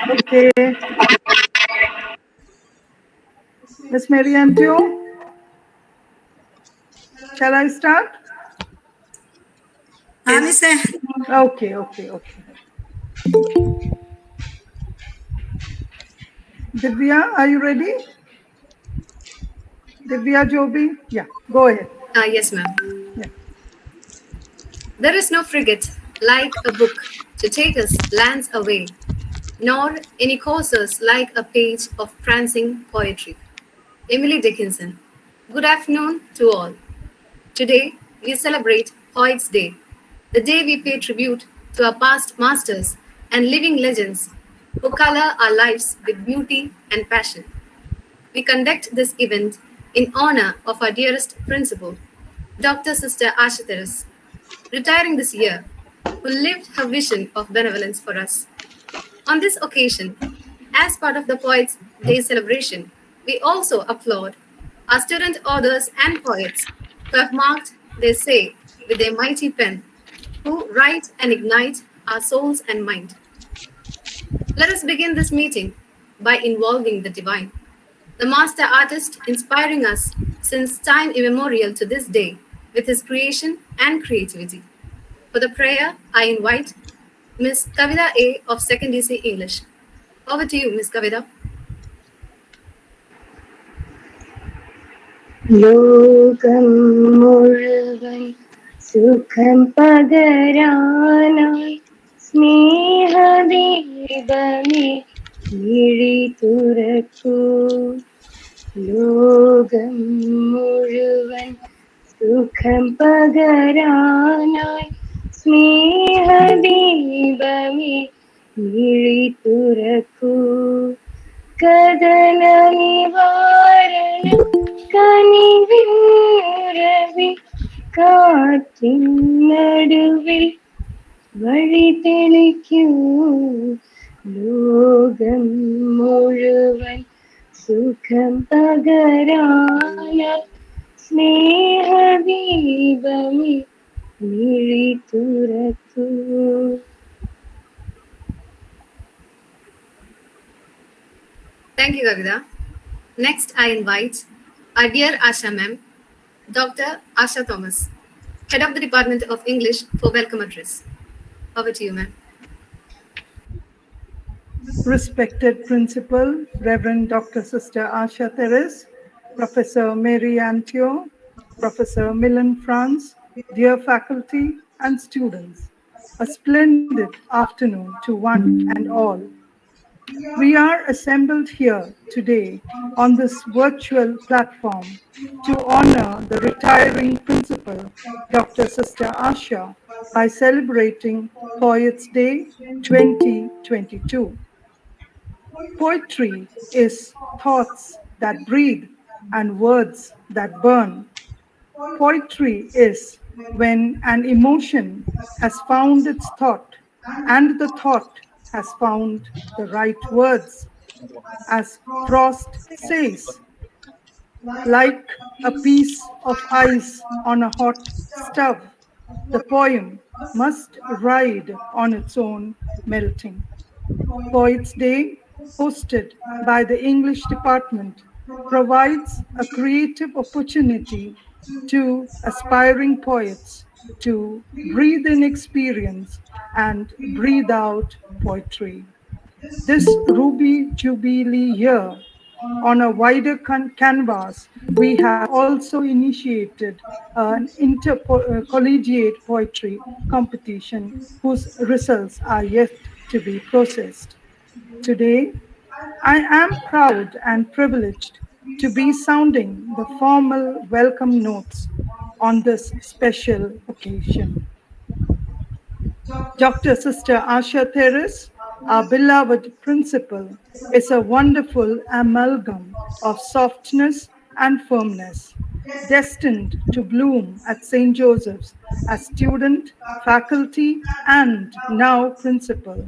Okay. Miss Mary Antio, shall I start? Miss. Okay. Divya, are you ready? Divya Joby? Yeah, go ahead. Yes, ma'am. Yeah. There is no frigate like a book to take us lands away, nor any courses like a page of prancing poetry. Emily Dickinson. Good afternoon to all. Today, we celebrate Poets' Day, the day we pay tribute to our past masters and living legends who color our lives with beauty and passion. We conduct this event in honor of our dearest principal, Dr. Sister Asha Therese, retiring this year, who lived her vision of benevolence for us. On this occasion, as part of the Poets' Day celebration, we also applaud our student authors and poets who have marked their say with their mighty pen, who write and ignite our souls and mind. Let us begin this meeting by involving the divine, the master artist inspiring us since time immemorial to this day with his creation and creativity. For the prayer, I invite Ms. Kavita A. of 2nd DC English. Over to you, Ms. Kavita. ലോകം മുഴുവൻ സുഖം പകരാനായി സ്നേഹദീപമേ മിഴി തുറക്കൂ. ലോകം മുഴുവൻ സുഖം പകരാനായി സ്നേഹദീപമേ മിഴി തുറക്കൂ. കദന നിവാരണം കനിവിൻ കാറ്റിൻ നടുവിൽ വഴി തെളിക്കൂ. ലോകം മുഴുവൻ സുഖം പകരാനായി സ്നേഹദീപമേ മിഴി തുറക്കൂ. Thank you, Kavita. Next, I invite our dear Asha ma'am, Dr. Asha Thomas, Head of the Department of English, for welcome address. Over to you, ma'am. Respected Principal, Reverend Dr. Sister Asha Therese, Professor Mary Antio, Professor Milon Franz, dear faculty and students, a splendid afternoon to one and all. We are assembled here today on this virtual platform to honor the retiring principal, Dr. Sister Asha, by celebrating Poets' Day 2022. Poetry is thoughts that breathe and words that burn. Poetry is when an emotion has found its thought and the thought has found the right words. As Frost says, like a piece of ice on a hot stove, the poem must ride on its own melting. Poets' Day, hosted by the English department, provides a creative opportunity to aspiring poets to breathe in experience and breathe out poetry. This Ruby Jubilee year, on a wider canvas, we have also initiated an intercollegiate poetry competition whose results are yet to be processed. Today, I am proud and privileged to be sounding the formal welcome notes on this special occasion. Dr. Sister Asha Therese, our beloved principal, is a wonderful amalgam of softness and firmness, destined to bloom at St. Joseph's as student, faculty, and now principal.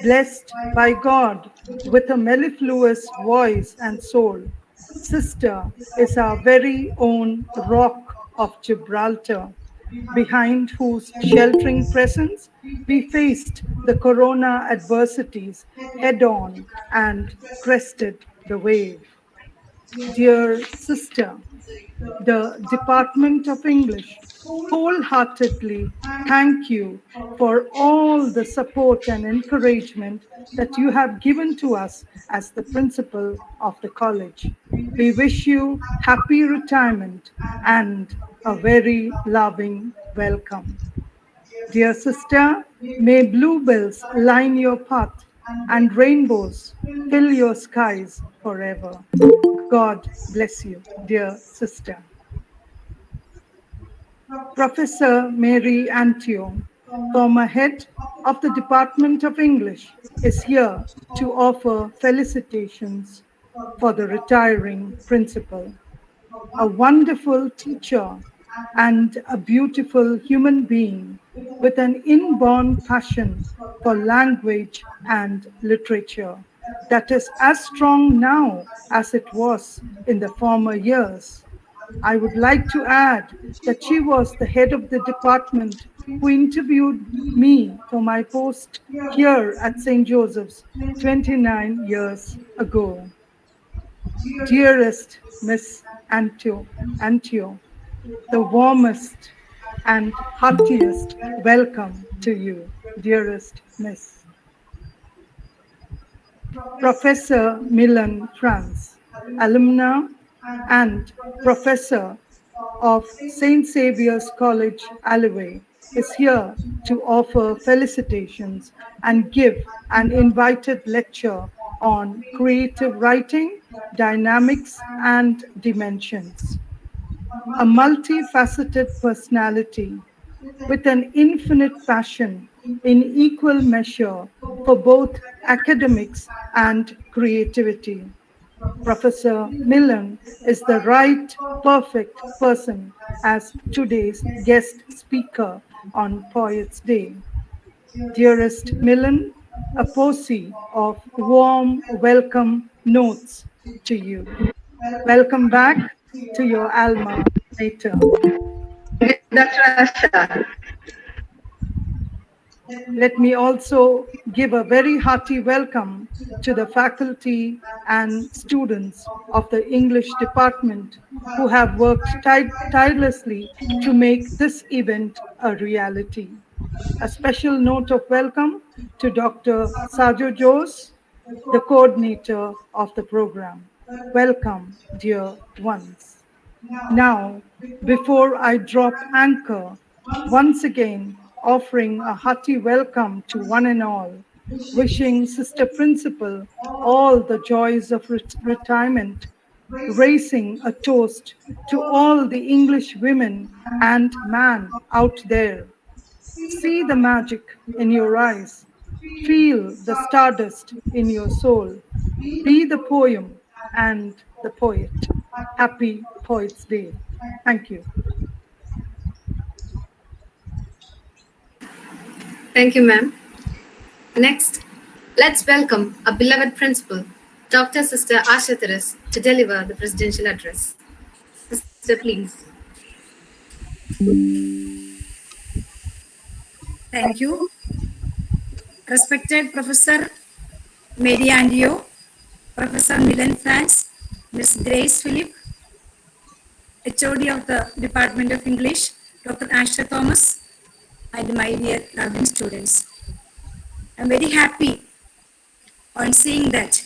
Blessed by God with a mellifluous voice and soul, Sister is our very own rock of Gibraltar, behind whose sheltering presence we faced the corona adversities head on and crested the wave. Dear sister, the Department of English wholeheartedly thank you for all the support and encouragement that you have given to us as the principal of the college. We wish you happy retirement and a very loving welcome. Dear sister, may bluebells line your path and rainbows fill your skies forever. God bless you, dear sister. Professor Mary Antio, former head of the Department of English, is here to offer felicitations for the retiring principal. A wonderful teacher and a beautiful human being with an inborn passion for language and literature that is as strong now as it was in the former years. I would like to add that she was the head of the department who interviewed me for my post here at St. Joseph's 29 years ago. Dearest Miss Antio, the warmest and heartiest welcome to you, dearest Miss. Professor Milon, Franz, alumna and professor of St. Xavier's College, Alwaye, is here to offer felicitations and give an invited lecture on creative writing, dynamics, and dimensions. A multifaceted personality with an infinite passion in equal measure for both academics and creativity. Professor Milon is the right, perfect person as today's guest speaker on Poets' Day. Dearest Milon, a posse of warm welcome notes to you. Welcome back to your alma mater. Dr. Asha. Let me also give a very hearty welcome to the faculty and students of the English department who have worked tirelessly to make this event a reality. A special note of welcome to Dr. Sajo, the coordinator of the program. Welcome, dear ones. Now, before I drop anchor, once again offering a hearty welcome to one and all, wishing Sister Principal all the joys of retirement, raising a toast to all the English women and man out there. See the magic in your eyes. Feel the stardust in your soul. Be the poem and the poet. Happy Poets' Day. Thank you. Thank you, ma'am. Next, let's welcome our beloved principal, Dr. Sister Asha Therese, to deliver the presidential address. Sister, please. Thank you. Respected Professor Mary Antio, Professor Milon Franz, Ms. Grace Philip, HOD of the Department of English, Dr. Asha Thomas, and my dear loving students. I'm very happy on seeing that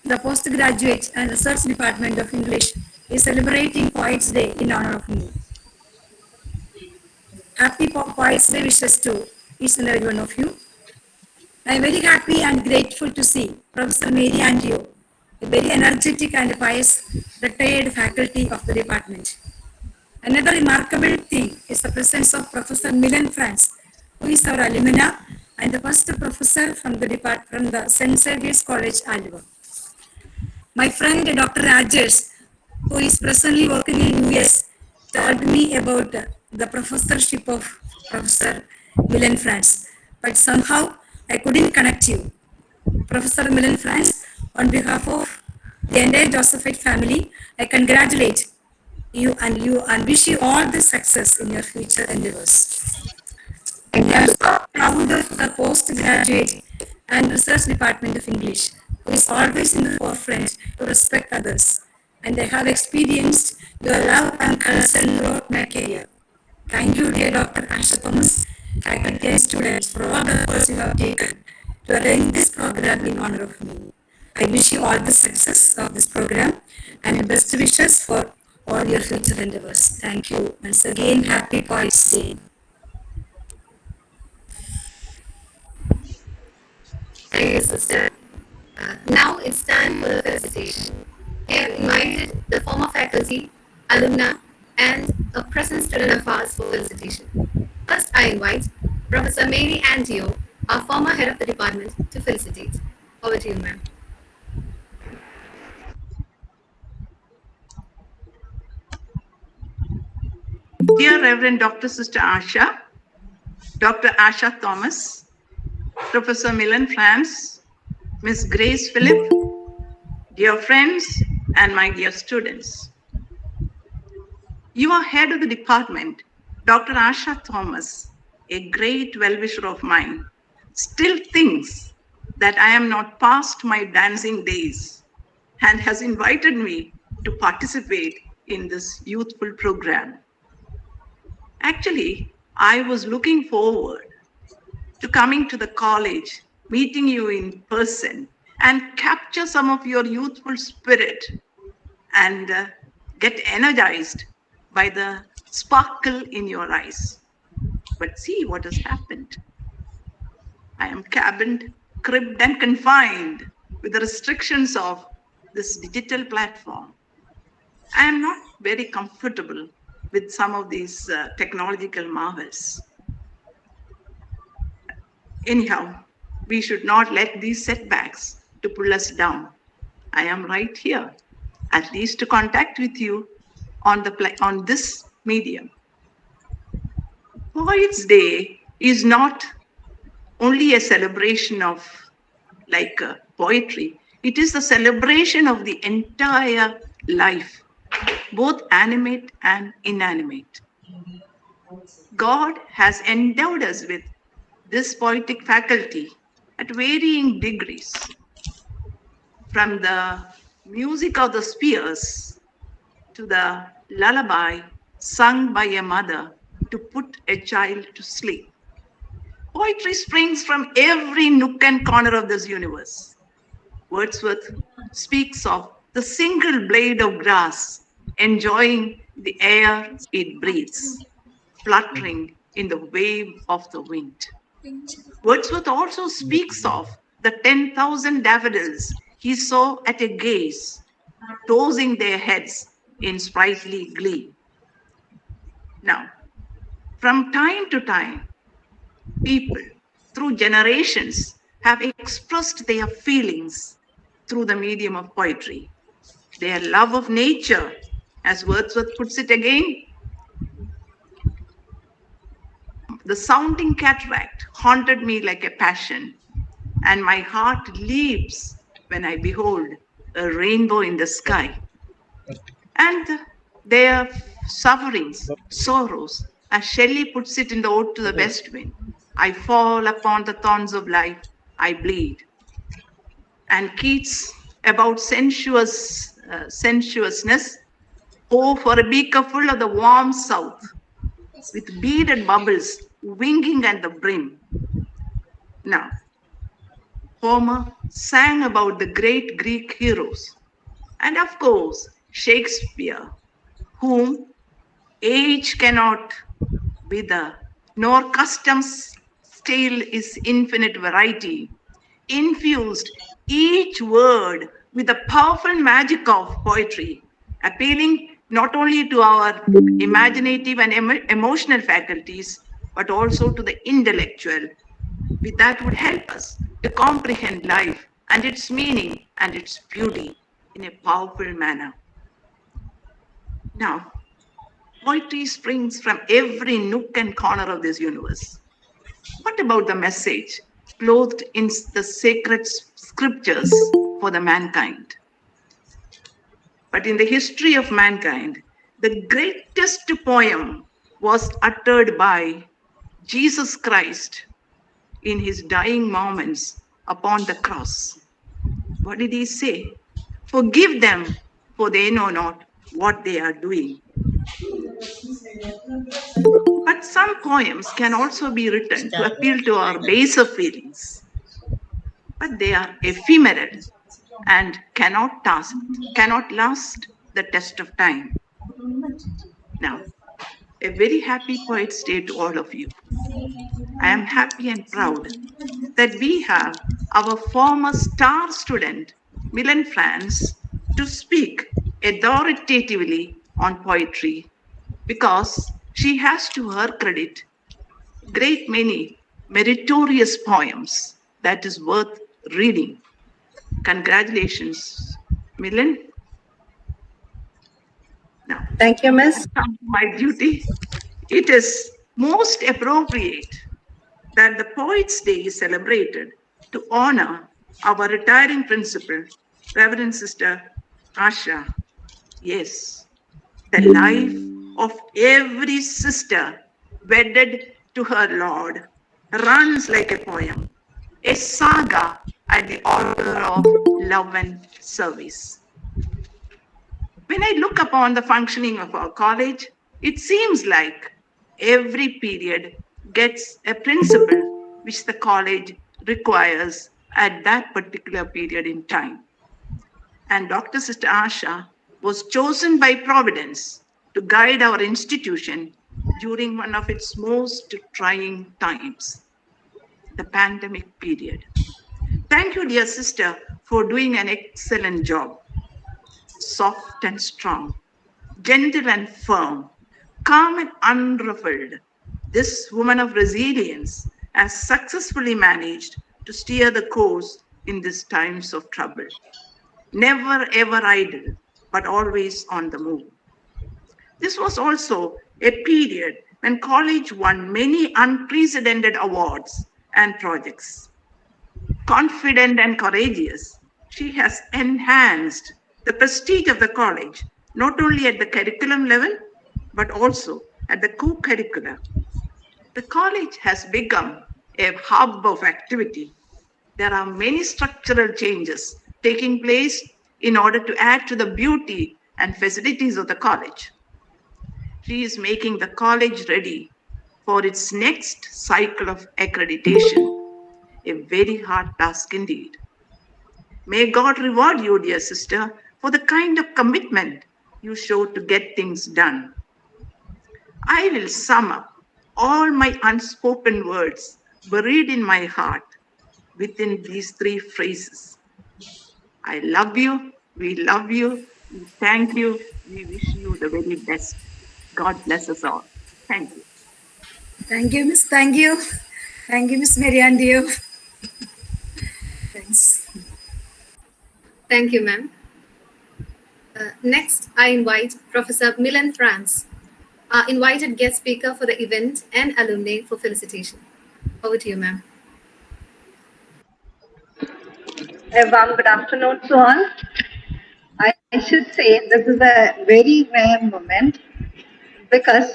the Postgraduate and Research Department of English is celebrating Poets' Day in honor of me. Happy Poets' Day wishes to each and every one of you. I am very happy and grateful to see Professor Mary Antio, a very energetic and pious retired faculty of the department. Another remarkable thing is the presence of Professor Milon Franz, who is our alumna and the first professor from the St. Xavier's College, Alwaye. My friend Dr. Rajesh, who is presently working in US, told me about the professorship of Professor Milon Franz, but somehow I couldn't connect you. Professor Milon Franz, on behalf of the entire Josephite family, I congratulate and wish you all the success in your future endeavors. And I am so proud of the postgraduate and research department of English, who is always in the forefront to respect others. And I have experienced your love and concern throughout my career. Thank you, dear Dr. Asha Thomas, faculty and students, for all the efforts you have taken to arrange this program in honor of me. I wish you all the success of this program and the best wishes for all your future endeavors. Thank you. Once again, happy Poets Day. Thank you, sister. Now it's time for the felicitation. I have invited the former faculty, alumna, and a present student of ours for felicitation. First, I invite Professor Mary Antio, our former head of the department, to felicitate. Over to you, ma'am. Dear Reverend Dr. Sister Asha, Dr. Asha Thomas, Professor Milon Franz, Miss Grace Philip, dear friends and my dear students. Your head of the department, Dr. Asha Thomas, a great well-wisher of mine, still thinks that I am not past my dancing days and has invited me to participate in this youthful program. Actually, I was looking forward to coming to the college, meeting you in person, and capture some of your youthful spirit and get energized by the sparkle in your eyes. But see what has happened. I am cabined, cribbed, and confined with the restrictions of this digital platform. I am not very comfortable with some of these technological marvels. Anyhow, we should not let these setbacks to pull us down. I am right here, at least to contact with you on this medium. Poets' Day is not only a celebration of poetry. It is the celebration of the entire life, both animate and inanimate. God has endowed us with this poetic faculty at varying degrees, from the music of the spheres to the lullaby sung by a mother to put a child to sleep. Poetry springs from every nook and corner of this universe. Wordsworth speaks of the single blade of grass enjoying the air it breathes, fluttering in the wave of the wind. Wordsworth also speaks of the 10,000 daffodils he saw at a gaze, tossing their heads in sprightly glee. Now, from time to time, people through generations have expressed their feelings through the medium of poetry. Their love of nature, as Wordsworth puts it again, the sounding cataract haunted me like a passion, and my heart leaps when I behold a rainbow in the sky. And their sufferings, sorrows, as Shelley puts it in the Ode to the West Wind, I fall upon the thorns of life, I bleed. And Keats, about sensuousness, oh, for a beaker full of the warm south, with beaded bubbles winging at the brim. Now, Homer sang about the great Greek heroes, and of course, Shakespeare, whom age cannot wither, nor customs stale is infinite variety, infused each word with the powerful magic of poetry, appealing not only to our imaginative and emotional faculties, but also to the intellectual. With that would help us to comprehend life and its meaning and its beauty in a powerful manner. Now, poetry springs from every nook and corner of this universe. What about the message clothed in the sacred scriptures for the mankind? But in the history of mankind, The greatest poem was uttered by Jesus Christ in his dying moments upon the cross. What did he say? Forgive them, for they know not what they are doing. But some poems can also be written to appeal to our baser feelings, but they are ephemeral and cannot last the test of time. Now, a very happy Poets' Day to all of you. I am happy and proud that we have our former star student, Milon Franz, to speak authoritatively on poetry because she has to her credit great many meritorious poems that is worth reading. Congratulations, Milon. Now, Thank you, Miss. my duty. It is most appropriate that the Poets' Day is celebrated to honor our retiring principal, Reverend Sister Asha. Yes, the life of every sister wedded to her Lord runs like a poem, a saga at the altar of love and service. When I look upon the functioning of our college, it seems like every period gets a principle which the college requires at that particular period in time. And Dr. Sister Asha was chosen by Providence to guide our institution during one of its most trying times, the pandemic period. Thank you, dear sister, for doing an excellent job. Soft and strong, gentle and firm, calm and unruffled, this woman of resilience has successfully managed to steer the course in these times of trouble. Never ever idle, but always on the move. This was also a period when college won many unprecedented awards and projects. Confident and courageous, she has enhanced the prestige of the college, not only at the curriculum level, but also at the co-curricular. The college has become a hub of activity. There are many structural changes taking place in order to add to the beauty and facilities of the college. She is making the college ready for its next cycle of accreditation, a very hard task indeed. May God reward you, dear sister, for the kind of commitment you show to get things done. I will sum up all my unspoken words buried in my heart within these three phrases. I love you, we love you, we thank you, we wish you the very best. God bless us all. Thank you. Thank you, Miss. Thank you. Thank you, Miss Mary Antio. Thanks. Thank you, ma'am. Next, I invite Professor Milon Franz, our invited guest speaker for the event and alumni for felicitation. Over to you, ma'am. A warm good afternoon to all. I should say this is a very rare moment because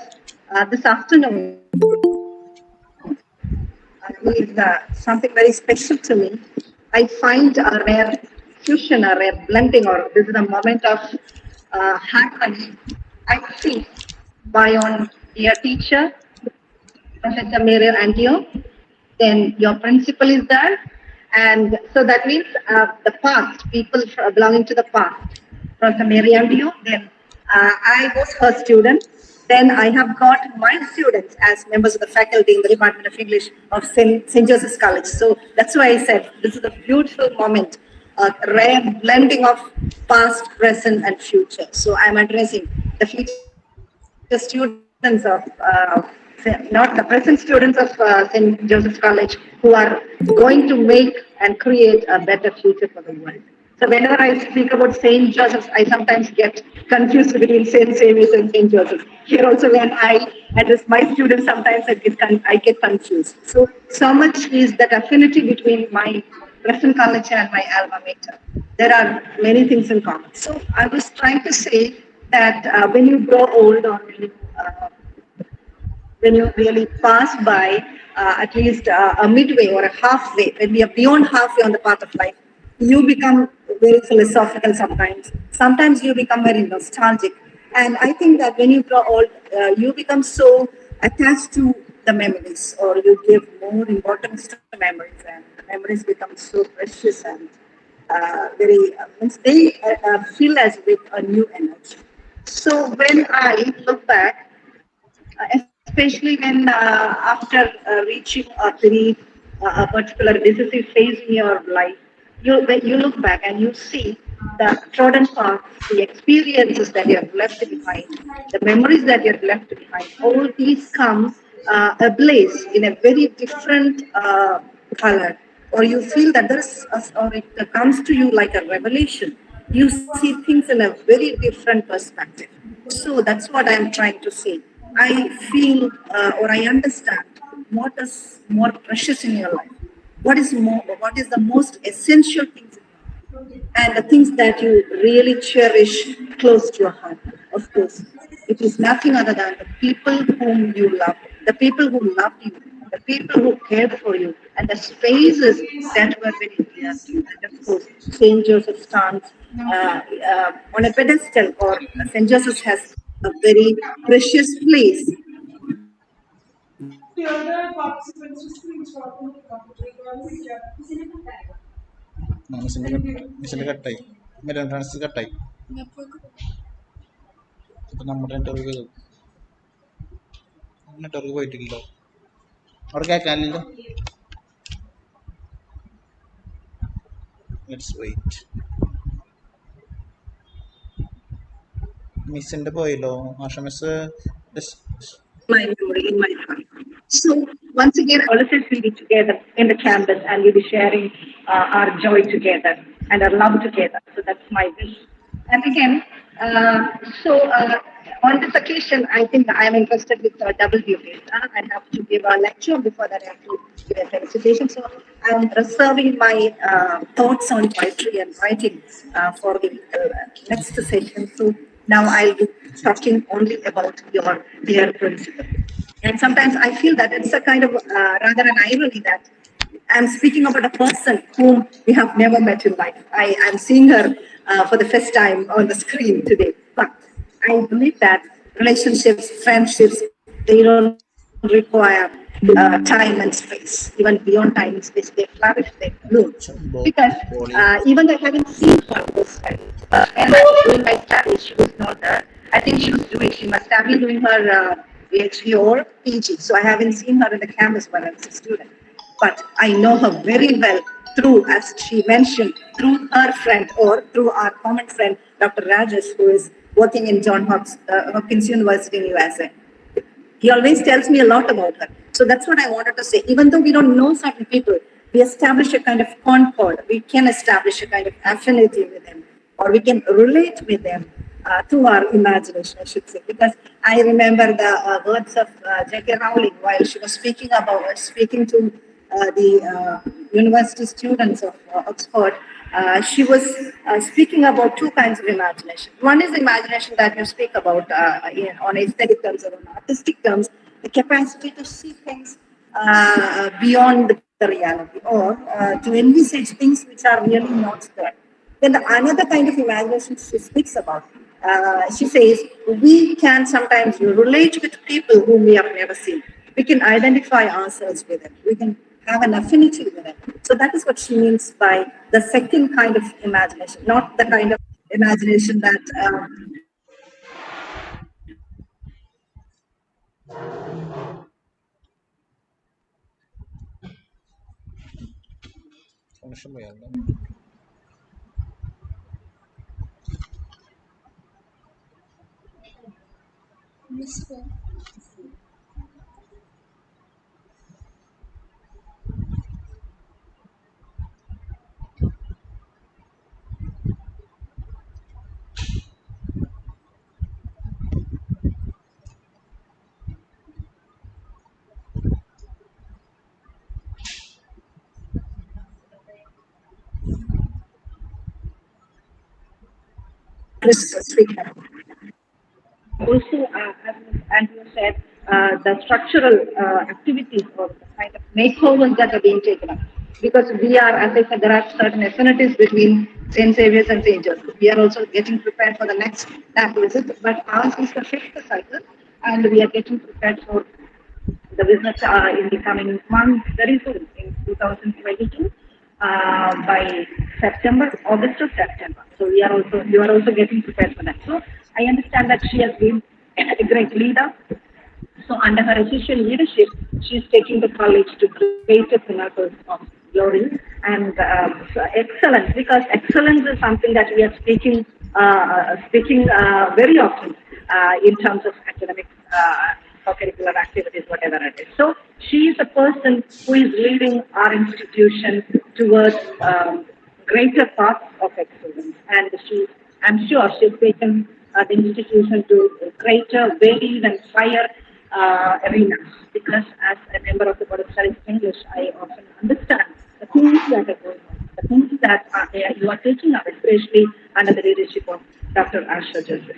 this afternoon is something very special to me. I find a rare fusion, a rare blending, or this is a moment of harmony. I see my own dear teacher, Professor Mary Antio, then your principal is there, and so that means the past, people belonging to the past, Professor Mary Antio, then I was her student, then I have got my students as members of the faculty in the Department of English of St. Joseph's College. So that's why I said this is a beautiful moment, a rare blending of past, present, and future. So I'm addressing the future students of, not the present students of St. Joseph's College, who are going to make and create a better future for the world. So whenever I speak about St. Joseph's, I sometimes get confused between St. Xavier and St. Joseph. Here also when I address my students, sometimes I get confused. So much is that affinity between my present college and my alma mater. There are many things in common. So I was trying to say that when you grow old or when you really pass by at least a midway or a halfway, when we are beyond halfway on the path of life, you become very philosophical sometimes. Sometimes you become very nostalgic. And I think that when you grow old, you become so attached to the memories, or you give more importance to memories, and the memories become so precious and very, means they feel as with a new energy. So when I look back, especially when after reaching a very a particular decisive phase in your life, when you look back and you see the trodden paths, the experiences that you have left behind, the memories that you have left behind, all these come ablaze in a very different color, or you feel that or it comes to you like a revelation. You see things in a very different perspective. So that's what I'm trying to say. I feel or I understand what is more precious in your life. What is the most essential things in your life, and the things that you really cherish close to your heart. Of course, it is nothing other than the people whom you love, the people who loved you, the people who cared for you, and the spaces that were very dear to you. And of course, St. Joseph stands on a pedestal, or St. Joseph has a very precious place. മിഷൻ്റെ കട്ടായി Milan Francis കട്ടായി. അപ്പം നമ്മുടെ network പോയിട്ടില്ലല്ലോ, അവിടെ കേൾക്കാനില്ലല്ലോ. Let's wait. മിസ്സിൻ്റെ പോയല്ലോ Asha miss. My memory in my heart. So once again, all of us will be together in the campus and we'll be sharing our joy together and our love together. So that's my wish. And again, uh, so on this occasion, I think I am interested with WBA. I have to give a lecture before that. I have to give a felicitation. So I'm reserving my thoughts on poetry and writing for the next session. So now I'll be talking only about your dear principal. And sometimes I feel that it's a kind of rather an irony that I'm speaking about a person whom we have never met in life. I'm seeing her for the first time on the screen today. But I believe that relationships, friendships, they don't require time and space. Even beyond time and space, they flourish, they bloom. Because even though I haven't seen her this time, and during my studies, she was not there. I think she must have been doing her PhD or PG. So I haven't seen her in the campus when I was a student. But I know her very well through, as she mentioned, through her friend or through our common friend, Dr. Rajesh, who is working in Hopkins University in USA. He always tells me a lot about her. So that's what I wanted to say. Even though we don't know certain people, we establish a kind of concord. We can establish a kind of affinity with them, or we can relate with them through our imagination, I should say. Because I remember the words of J.K. Rowling while she was speaking to the university students of Oxford. She was speaking about two kinds of imagination. One is imagination that you speak about on aesthetic terms or on artistic terms, the capacity to see things beyond the reality, or to envisage things which are really not there. Then another kind of imagination she speaks about. She says we can sometimes relate with people whom we have never seen. We can identify ourselves with them. We can have an affinity with them. So that is what she means by the second kind of imagination, not the kind of imagination that connection പോയാലോ. Chris speak. also, as Antio said, the structural activities or the kind of makeovers that are being taken up. Because we are, as I said, there are certain affinities between St. Xavier's and St. Joseph. We are also getting prepared for the next NAC visit, but ours is the fifth cycle, and we are getting prepared for the business in the coming months very soon in 2022 by September, August or September. So you are also getting prepared for that. So I understand that she has been a great leader. So under her official leadership, she is taking the college to greater pinnacles of glory and so excellence, because excellence is something that we are speaking very often in terms of academic curricular activities, whatever it is. So she is a person who is leading our institution towards greater paths of excellence, and I'm sure she's taken the institution to greater, varied, and higher arenas. Because as a member of the Board of Studies of English, I often understand the things that are going on, the things that are there, you are taking up, especially under the leadership of Dr. Asha Joseph.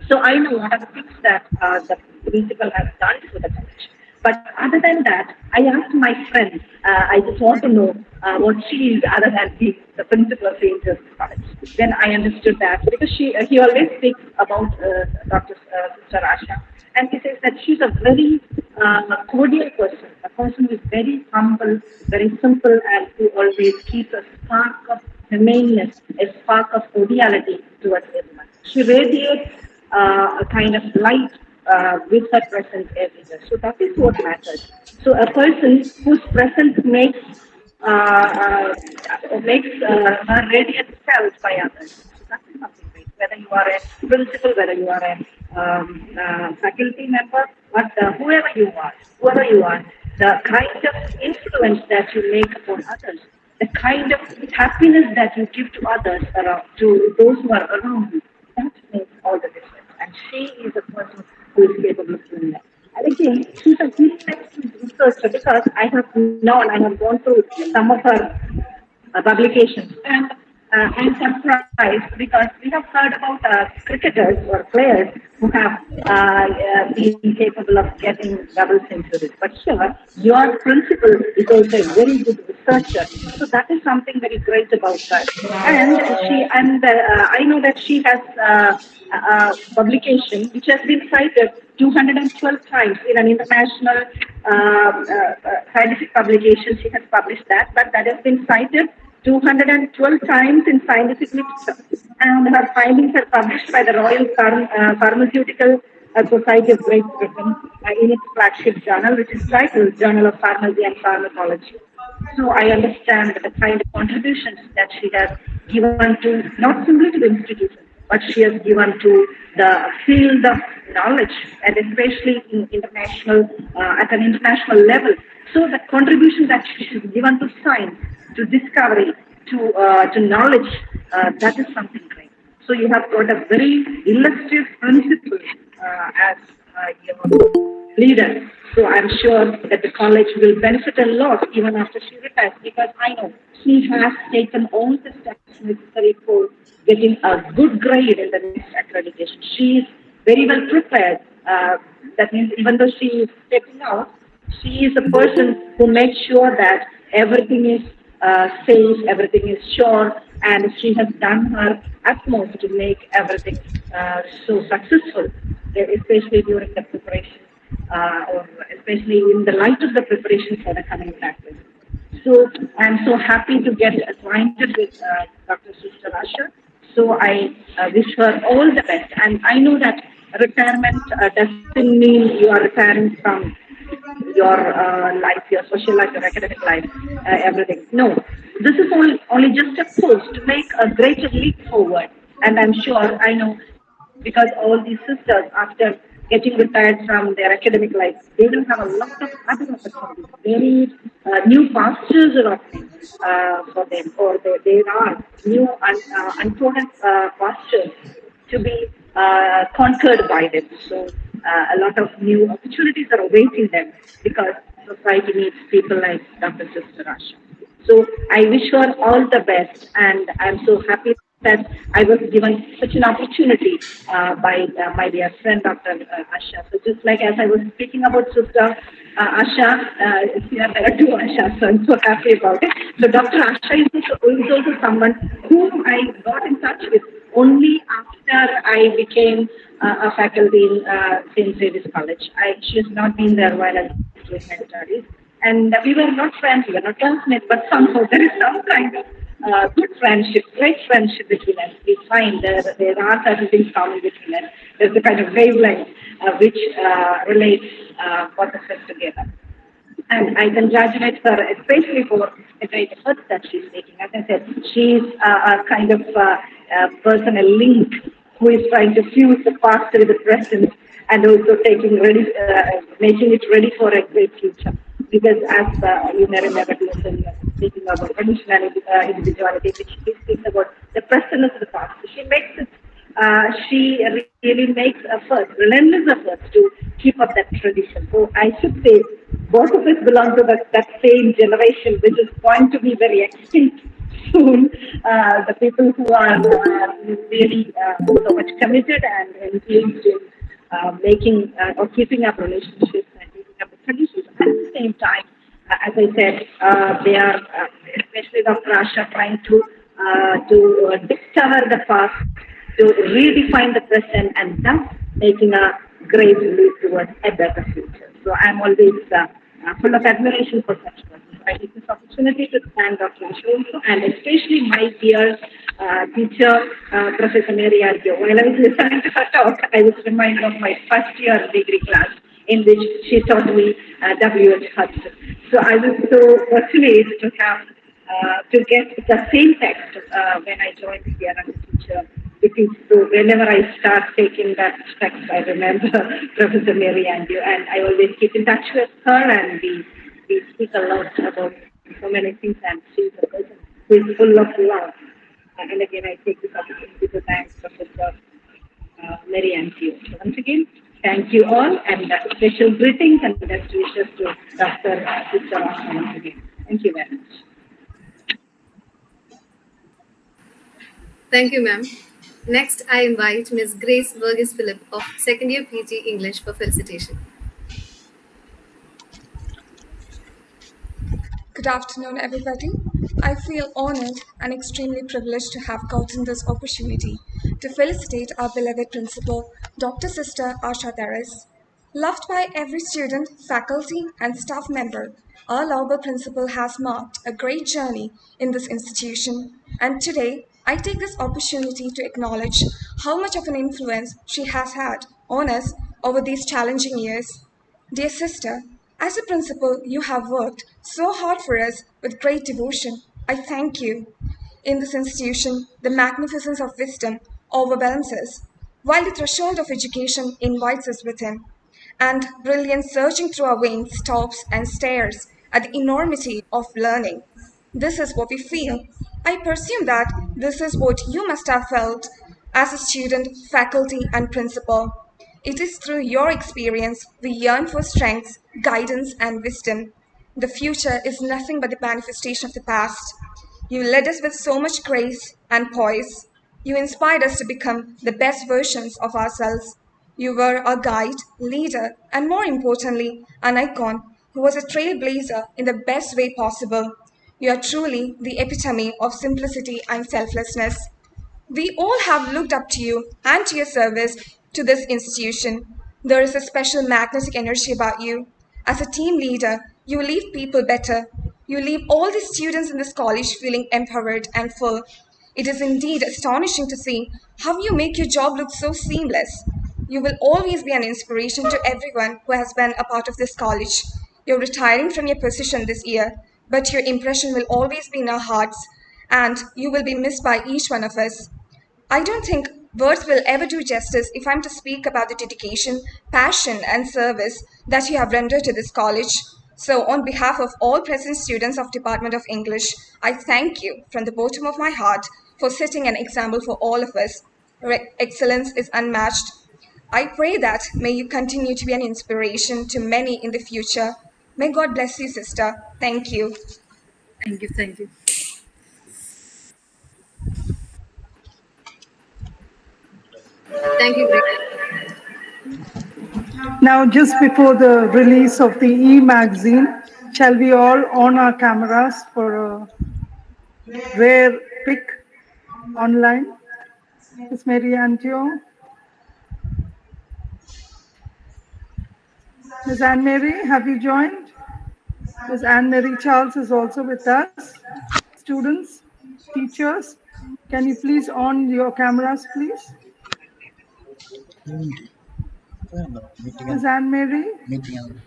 So I know what are the things that the principal has done for the college. But other than that, I asked my friend, I just want to know what she is other than the principal of St. Joseph's College. Then I understood that because he always speaks about Dr. Sister Asha, and he says that she's a very cordial person, a person who is very humble, very simple, and who always keeps a spark of humaneness, a spark of cordiality towards everyone. She radiates a kind of light with her presence everywhere. So that is what matters. So a person whose presence makes her radiant felt by others. So that is something great. Whether you are a principal, whether you are a faculty member, but whoever you are, the kind of influence that you make upon others, the kind of happiness that you give to others, to those who are around you, that makes all the difference. And she is a person who is capable of doing that. And again, she's a very excellent researcher because I have gone through some of her publications, and I'm surprised because we have heard about cricketers or players who have been capable of getting double centuries. But here, your principal is also a very good researcher. So that is something very great about her. And I know that she has publication which has been cited 212 times in an international scientific publication. She has published that, but that has been cited 212 times in scientific literature. And her findings are published by the Royal Pharmaceutical Society of Great Britain in its flagship journal, which is titled Journal of Pharmacy and Pharmacology. So I understand the kind of contributions that she has given to not simply to the institution, but she has given to the field of knowledge, and especially in international at an international level. So the contribution that she has given to science, to discovery, to knowledge, that is something great. So you have got a very illustrious principle as your leader. So I'm sure that the college will benefit a lot even after she retires, because I know she has taken all the steps necessary for getting a good grade in the next accreditation. She is very well prepared. That means even though she is stepping out, she is a person who makes sure that everything is safe, everything is sure, and she has done her utmost to make everything so successful, especially during the preparation, or especially in the light of the preparation for the coming practice. So I'm so happy to get acquainted with Dr. Sister Asha. So I wish her all the best. And I know that retirement doesn't mean you are retiring from your life, your social life, your academic life, everything. No, this is only just a push to make a greater leap forward. And I'm sure, I know, because all these sisters, after getting retired from their academic life, they will have a lot of other opportunities. Very new pastures are opening for them, or there are new untrodden pastures to be conquered by them. So a lot of new opportunities are awaiting them because society needs people like Dr. Sister Asha. So I wish her all the best, and I'm so happy that that I was given such an opportunity by my dear friend, Dr. Asha. So just like as I was speaking about Sister Asha, there are two Ashas, so I'm so happy about it. So Dr. Asha is also someone whom I got in touch with only after I became a faculty in St. Xavier's College. She has not been there while I was doing my studies. And we were not friends, we were not classmates, but somehow there is some kind of good friendship, great friendship between us. We find there are certain things common between us. There's a kind of wavelength which relates both of us together. And I congratulate her, especially for the great efforts that she's making. As I said, she's a kind of person, a link who is trying to fuse the past with the present and also making it ready for a great future. Because as you may remember, speaking about traditional individuality, which she speaks about the present of the past. She makes it she really makes efforts, relentless efforts to keep up that tradition. So I should say both of us belong to that same generation, which is going to be very extinct soon. The people who are really so much committed and engaged in making or keeping up relationships and keeping up the traditions. At the same time, as I said, they are, especially Dr. Asha, trying to discover the past, to redefine the present, and thus making a great leap towards a better future. So I'm always full of admiration for such persons. I take this opportunity to thank Dr. Asha also, and especially my dear teacher, Professor Mary Antio. While I was listening to her talk, I was reminded of my first year degree class in which she taught me W.H. Hudson. So I was so fortunate to have to get the same text when I joined here as a teacher. It is so whenever I start taking that text, I remember Professor Mary Andrew, and I always keep in touch with her, and we speak a lot about so many things, and she's a person who is full of love. And again, I take this opportunity to thank Professor Mary Antio. So once again, thank you all, and special greetings and best wishes to Dr. Sister Asha once again. Thank you very much. Thank you, ma'am. Next, I invite Ms. Grace Varghese Philip of second year PG English for felicitation. Good afternoon, everybody. I feel honored and extremely privileged to have gotten this opportunity to felicitate our beloved principal, Dr. Sister Asha Therese. Loved by every student, faculty, and staff member, our lovable principal has marked a great journey in this institution, and today I take this opportunity to acknowledge how much of an influence she has had on us over these challenging years. Dear sister, as a principal, you have worked so hard for us with great devotion. I thank you. In this institution, the magnificence of wisdom overwhelms us, while the threshold of education invites us within, and brilliance surging through our veins stops and stares at the enormity of learning. This is what we feel. I presume that this is what you must have felt as a student, faculty, and principal. It is through your experience we yearn for strength, guidance, and wisdom. The future is nothing but the manifestation of the past. You led us with so much grace and poise. You inspired us to become the best versions of ourselves. You were a guide, leader, and more importantly, an icon who was a trailblazer in the best way possible. You are truly the epitome of simplicity and selflessness. We all have looked up to you and to your service to this institution. There is a special magnetic energy about you. As a team leader, you leave people better. You leave all the students in this college feeling empowered and full. It is indeed astonishing to see how you make your job look so seamless. You will always be an inspiration to everyone who has been a part of this college. You're retiring from your position this year, but your impression will always be in our hearts, and you will be missed by each one of us. I don't think words will ever do justice if I'm to speak about the dedication, passion, and service that you have rendered to this college. So, on behalf of all present students of Department of English, I thank you from the bottom of my heart for setting an example for all of us. Your excellence is unmatched. I pray that may you continue to be an inspiration to many in the future. May God bless you, sister. Thank you. Thank you. Thank you. Thank you, great. Now, just before the release of the e-magazine, shall we all on our cameras for a rare pic online? Miss Mary Antio, Miss Anne Mary, have you joined? Miss Anne Mary Charles is also with us. Students, teachers, can you please on your cameras, please? Meeting Miss Anne Mary, meeting.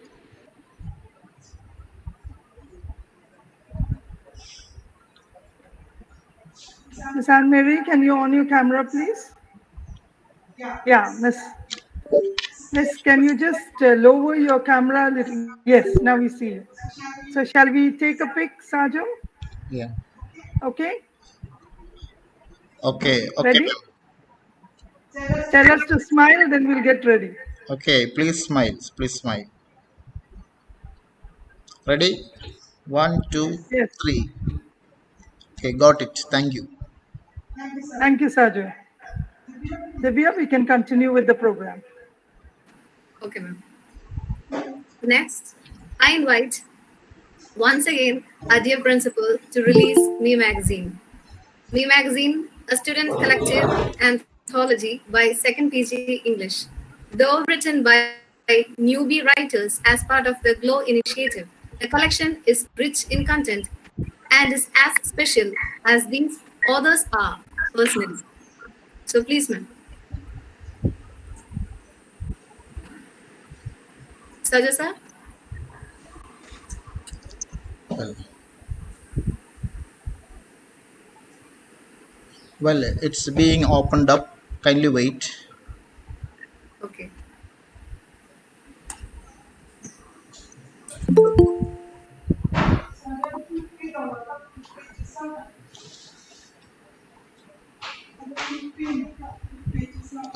Miss Anne Mary, can you on your camera, please? Yeah, Miss, can you just lower your camera a little? Yes, now we see you. So shall we take a pic, Sajo? Yeah. Okay, Okay. Okay, ready? ma'am. Tell us to smile, then we'll get ready. Okay. Please smile. Please smile. Ready? One, two, Yes, three. Okay. Got it. Thank you. thank you, Sajo. Divya, we can continue with the program. Okay, ma'am. Next, I invite once again our dear principal to release Me Magazine. Me Magazine, a student collective anthology by 2nd PG English. Though written by newbie writers as part of the GLOW initiative, the collection is rich in content and is as special as these authors are personally. So please, ma'am. Saja sir? Well, well, it's being opened up. Kindly wait. Okay.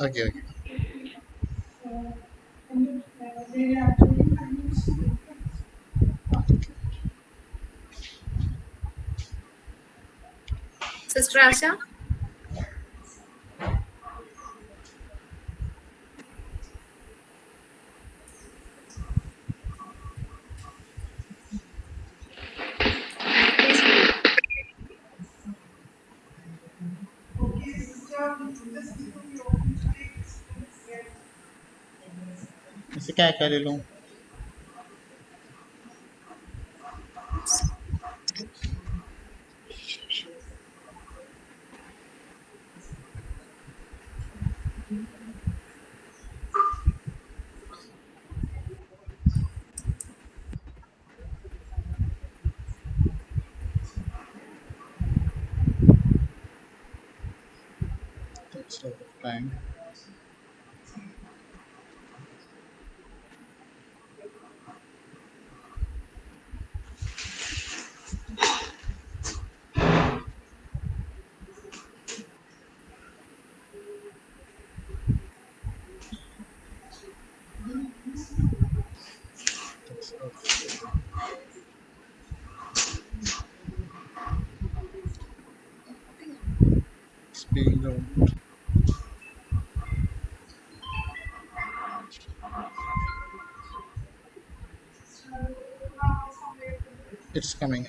Okay. Okay. Sister Asha? Please read. इसे क्या क्या ले लूं? Takes a lot of time. Takes a lot of it's being done. It's coming.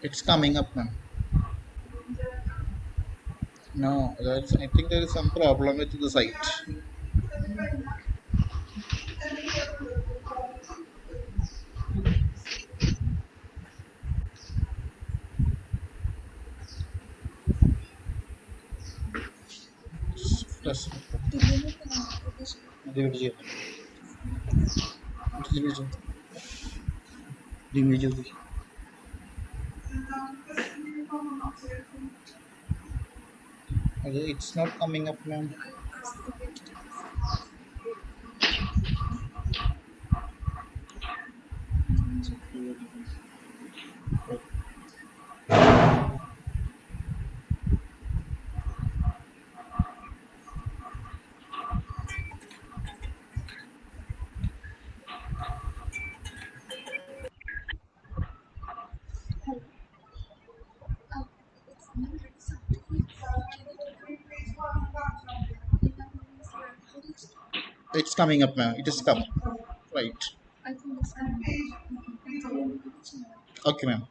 It's coming up, ma'am. No, that's. I think there is some problem with the site. Plus, delete ചെയ്യ്. delete ചെയ്യ്. delete ചെയ്യ്. Okay, it's not coming up, ma'am. It's coming up, ma'am. It has come. Right. Okay, ma'am.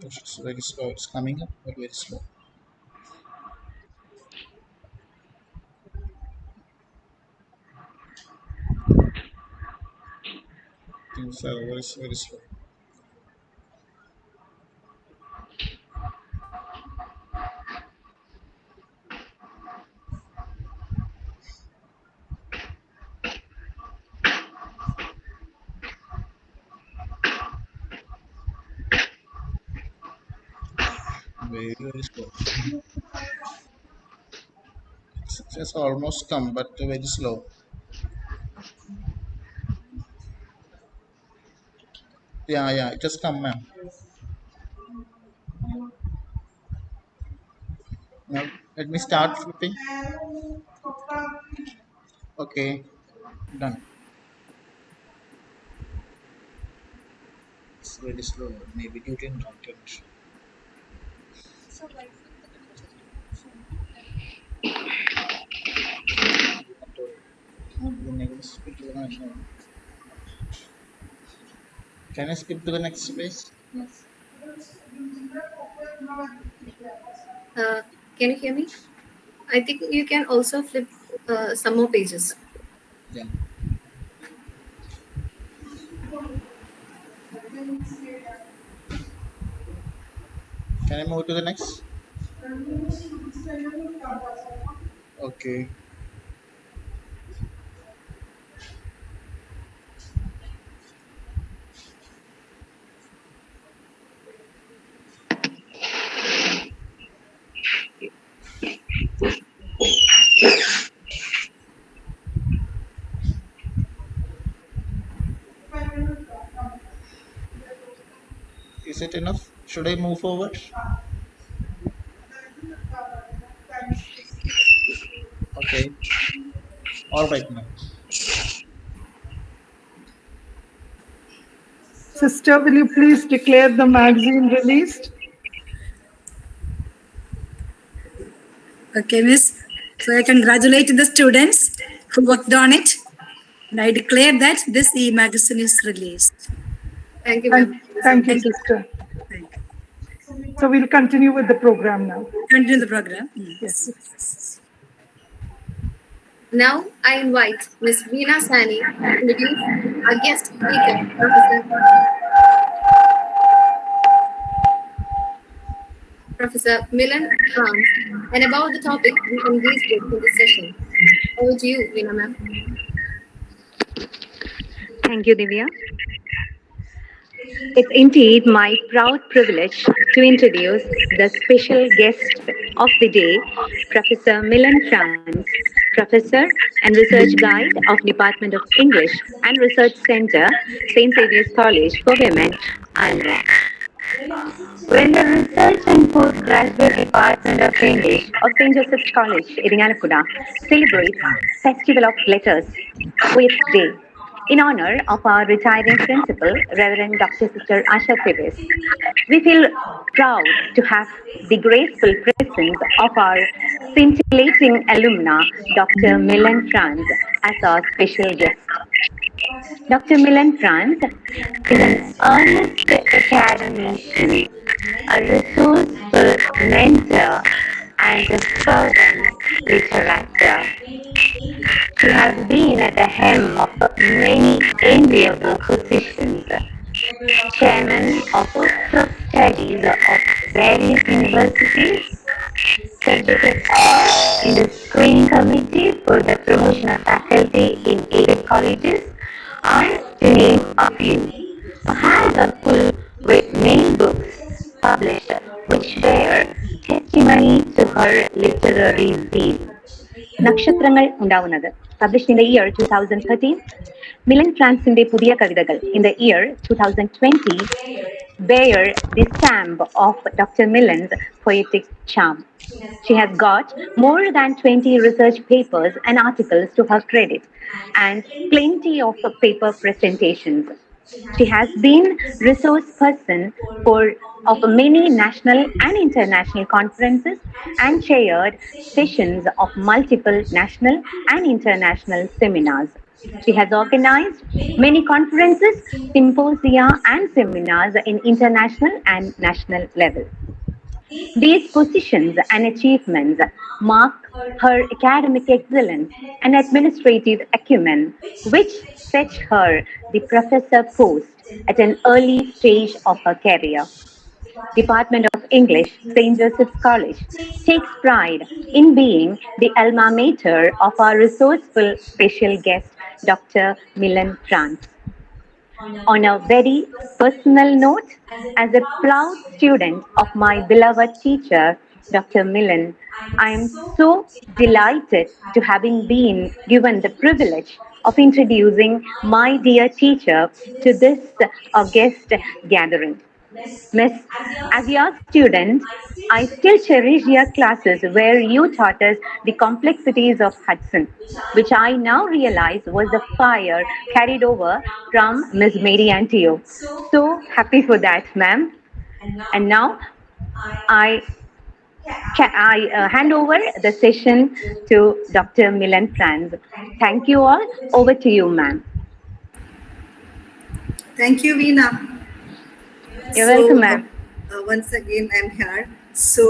It's very slow. It's coming up, but very slow. Things are very slow. Very slow. It has almost come, but very slow. Yeah, it has come, ma'am. Now, let me start flipping. Okay, done. It's very slow. Maybe due to internet. Can I skip to the next page? Uh, can you hear me? I think you can also flip some more pages. Yeah. Can I move to the next? Okay. Is it enough? Should I move forward? Okay. All right, ma'am. Sister, will you please declare the magazine released? Okay, Miss. So I congratulate the students who worked on it. And I declare that this e-magazine is released. Thank you, ma'am. Thank you, sister. Thank you. So we'll continue with the program now. Continue the program. Yes. Now I invite Ms. Veena Sani to introduce our guest speaker, Professor Milon Franz, and about the topic we engaged with in this session. Over to you, Veena ma'am. Thank you, Divya. It's indeed my proud privilege to introduce the special guest of the day, Professor Milon Franz, Professor and Research Guide of Department of English and Research Center, St. Xavier's College for Women, Alwaye. When the Research and Postgraduate Department of English of St. Joseph's College, Irinjalakuda, celebrates Festival of Letters with Day in honor of our retiring principal, Reverend Dr. Sister Asha Therese. We feel proud to have the graceful presence of our scintillating alumna, Dr. Milon Franz, as our special guest. Dr. Milon Franz is an earnest academician, a resourceful mentor, and a fervent literator. She has been at the helm of many enviable positions, chairman of Prof studies of various universities, secretary in the screening committee for the promotion of faculty in aided colleges, and to name a few. Her hands are full with many books published, which bear testimony to her literary zeal. നക്ഷത്രങ്ങൾ ഉണ്ടാവുന്നത് published in the year 2013. Milan ഫ്രാൻസിന്റെ പുതിയ കവിതകൾ in the year 2020 bear the stamp of Dr. Milon's poetic charm. She has got more than 20 research papers and articles to her credit and plenty of paper presentations. She has been resource person for of many national and international conferences and chaired sessions of multiple national and international seminars. She has organized many conferences, symposia, and seminars in international and national level. These positions and achievements mark her academic excellence and administrative acumen, which fetch her the professor post at an early stage of her career. Department of English, St. Joseph's College, takes pride in being the alma mater of our resourceful special guest, Dr. Milon Franz. On a very personal note, as a proud student of my beloved teacher, Dr. Milon, I am so delighted to having been given the privilege of introducing my dear teacher to this august gathering. Miss, as your student, I still cherish your classes where you taught us the complexities of Hudson, which I now realize was the fire carried over from Miss Mary Antio. So happy for that, ma'am. And now I hand over the session to Dr. Milon Franz. Thank you all. Over to you, ma'am. Thank you, Veena. You're welcome, ma'am. Once again, I'm here. So,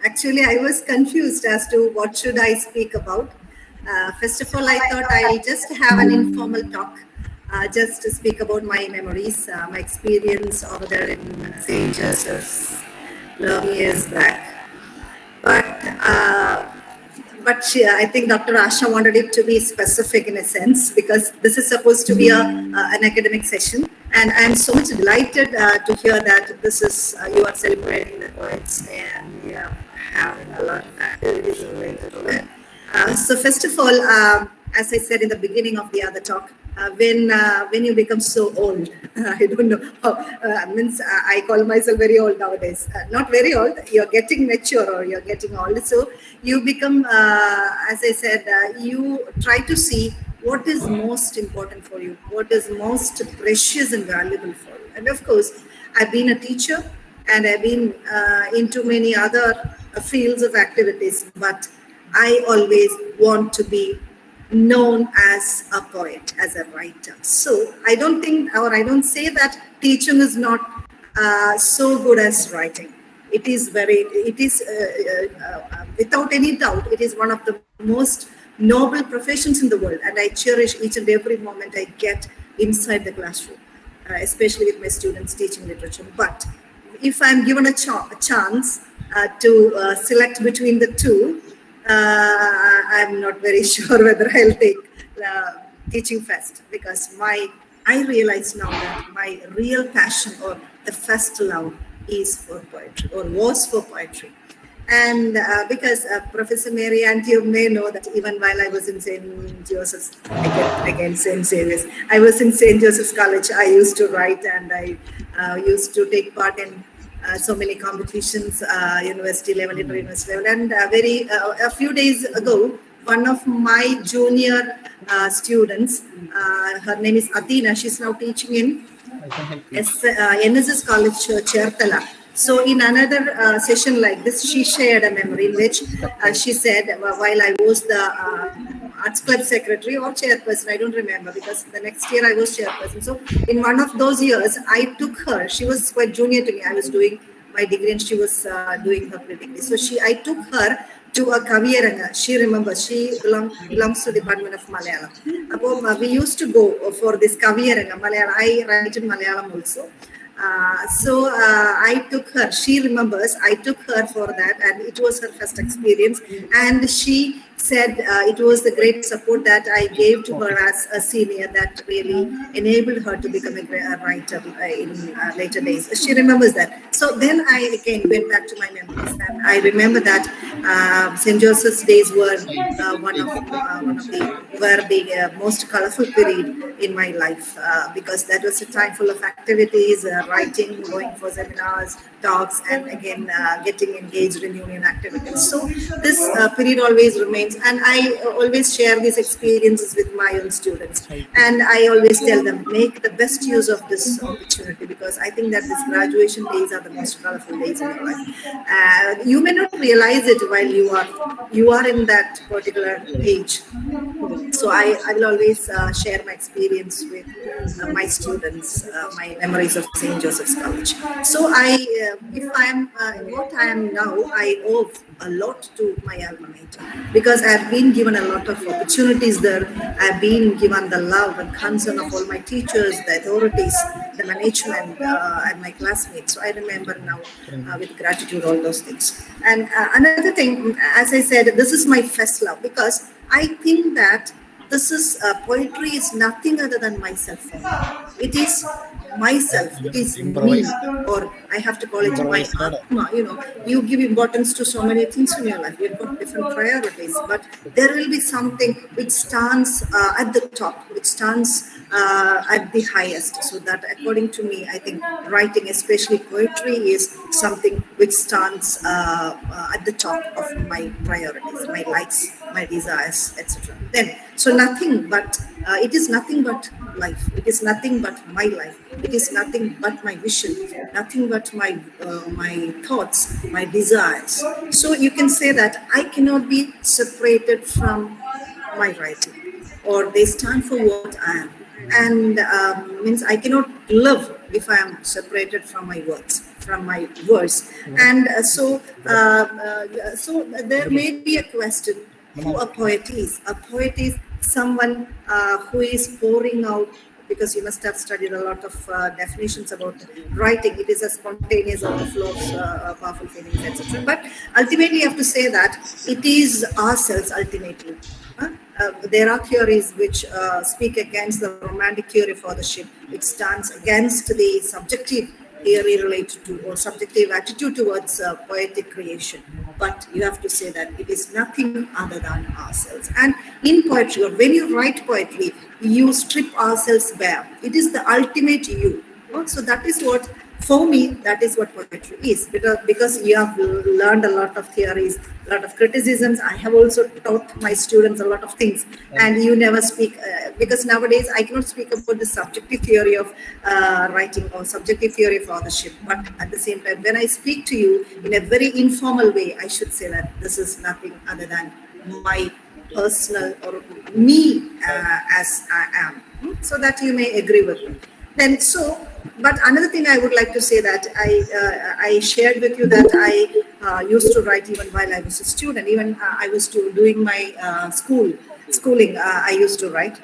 actually, I was confused as to what should I speak about. First of all, I thought I'll just have an informal talk, just to speak about my memories, my experience over there in St. Joseph's long years back. But I think Dr. Asha wanted it to be specific in a sense, because this is supposed to be an academic session. And I'm so much delighted to hear that this is, you are celebrating the poets and having a lot of activities related to it. So first of all, as I said in the beginning of the other talk, when you become so old, I don't know how, means I call myself very old nowadays. Not very old, you're getting mature or you're getting old. So you become, as I said, you try to see what is most important for you, what is most precious and valuable for you. And of course, I've been a teacher and I've been into many other fields of activities, but I always want to be known as a poet, as a writer. So I don't think, or I don't say that teaching is not so good as writing. It is without any doubt, it is one of the most noble professions in the world, and I cherish each and every moment I get inside the classroom, especially with my students teaching literature. But if I'm given a chance to select between the two, I'm not very sure whether I'll take teaching first, because I realize now that my real passion or the first love is for poetry, or was for poetry. And because Professor Mary Antio may know that even while I was in St. Joseph's, again St. Xavier's, I was in St. Joseph's College, I used to write and I used to take part in so many competitions, university level, inter-university level. And a few days ago, one of my junior students, her name is Athena, she's now teaching in NSS College, Chertala. So in another session like this, she shared a memory in which she said, while I was the arts club secretary or chairperson, I don't remember, because the next year I was chairperson. So in one of those years, I took her, she was quite junior to me. I was doing my degree and she was doing her pre-degree. So I took her to a Kaviyaranga. She remembers, she belongs to the Department of Malayalam. We used to go for this Kaviyaranga, Malayalam. I write in Malayalam also. I took her, she remembers, I took her for that, and it was her first experience. And she said it was the great support that I gave to her as a senior that really enabled her to become a writer in later days. She remembers that. So then I again went back to my memories, and I remember that St. Joseph's days were one of the most colorful period in my life because that was a time full of activities, writing, going for seminars, talks, and again getting engaged in union activities. So this period always remains, and I always share these experiences with my own students, and I always tell them, make the best use of this opportunity, because I think that these graduation days are the most colorful days in your life. You may not realize it while you are in that particular age. So I will always share my experience with my students, my memories of St. Joseph's College. So if I am what I am now, I owe a lot to my alma mater, because I have been given a lot of opportunities there. I have been given the love and concern of all my teachers, the authorities, the management, and my classmates. So I remember now with gratitude all those things. And another thing, as I said, this is my first love, because I think that this is poetry is nothing other than myself. It is myself, it is me, or I have to call it my atma. You give importance to so many things in your life. You've got different priorities, but there will be something which stands at the top, which stands at the highest. So that, according to me, I think writing, especially poetry, is something which stands at the top of my priorities, my likes, my desires, etc. So nothing but it is nothing but life. It is nothing but my life. It is nothing but my vision. Nothing but my thoughts, my desires. So you can say that I cannot be separated from my writing, or they stand for what I am. And means I cannot live if I am separated from my words, from my words. And so there may be a question who a poet is. A poet is someone who is pouring out, because you must have studied a lot of definitions about writing. It is a spontaneous overflow of powerful feelings, etc. But ultimately, you have to say that it is ourselves ultimately. There are theories which speak against the romantic theory for the ship, which stands against the subjective theory related to, or subjective attitude towards poetic creation. But you have to say that it is nothing other than ourselves. And in poetry, or when you write poetry, you strip ourselves bare. It is the ultimate you. So that is what, for me, that is what poetry is. Because you have learned a lot of theories, a lot of criticisms. I have also taught my students a lot of things. And you never speak, because nowadays I cannot speak about the subjective theory of writing or subjective theory of authorship. But at the same time, when I speak to you in a very informal way, I should say that this is nothing other than my personal, or me as I am. So that you may agree with me. But another thing I would like to say, that I shared with you that I used to write even while I was a student. Even I was doing my schooling, I used to write.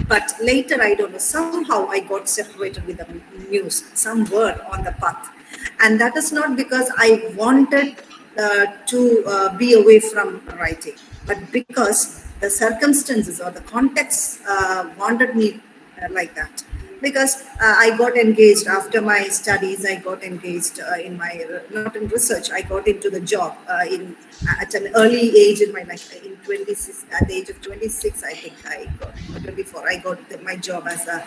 But later, I don't know, somehow I got separated with the muse, some word on the path. And that is not because I wanted to be away from writing, but because the circumstances or the context wanted me like that. Because I got engaged after my studies. I got engaged in my, not in research, I got into the job at an early age in my life. In 26, at the age of 26, I think I got, 24, I got my job as a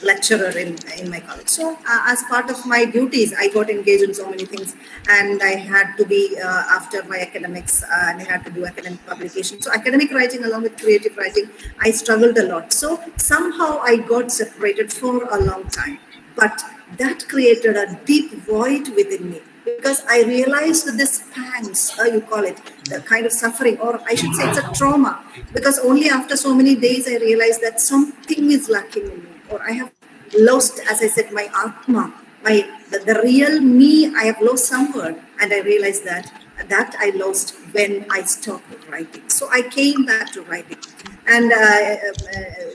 lecturer in my college. So as part of my duties, I got engaged in so many things, and I had to be after my academics, and I had to do academic publication. So academic writing along with creative writing, I struggled a lot. So somehow I got separated for a long time, but that created a deep void within me, because I realized this pangs, you call it, the kind of suffering, or I should say it's a trauma, because only after so many days I realized that something is lacking in me, or I have lost, as I said, my atma, the real me, I have lost somewhere. And I realized that that I lost when I stopped writing. So I came back to writing. And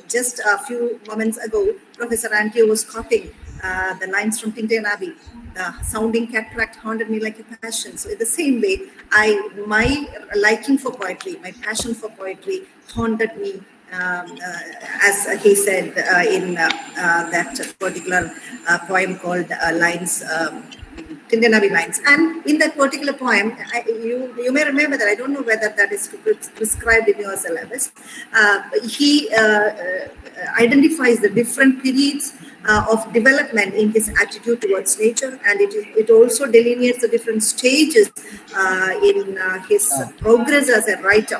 just a few moments ago, Professor Antio was quoting the lines from Tintin Abbey. The sounding cataract haunted me like a passion. So in the same way, my liking for poetry, my passion for poetry haunted me, as he said in that particular poem called Lines, Tindanavi Lines. And in that particular poem, you may remember that, I don't know whether that is prescribed in your syllabus, he identifies the different periods of development in his attitude towards nature, and it also delineates the different stages in his progress as a writer.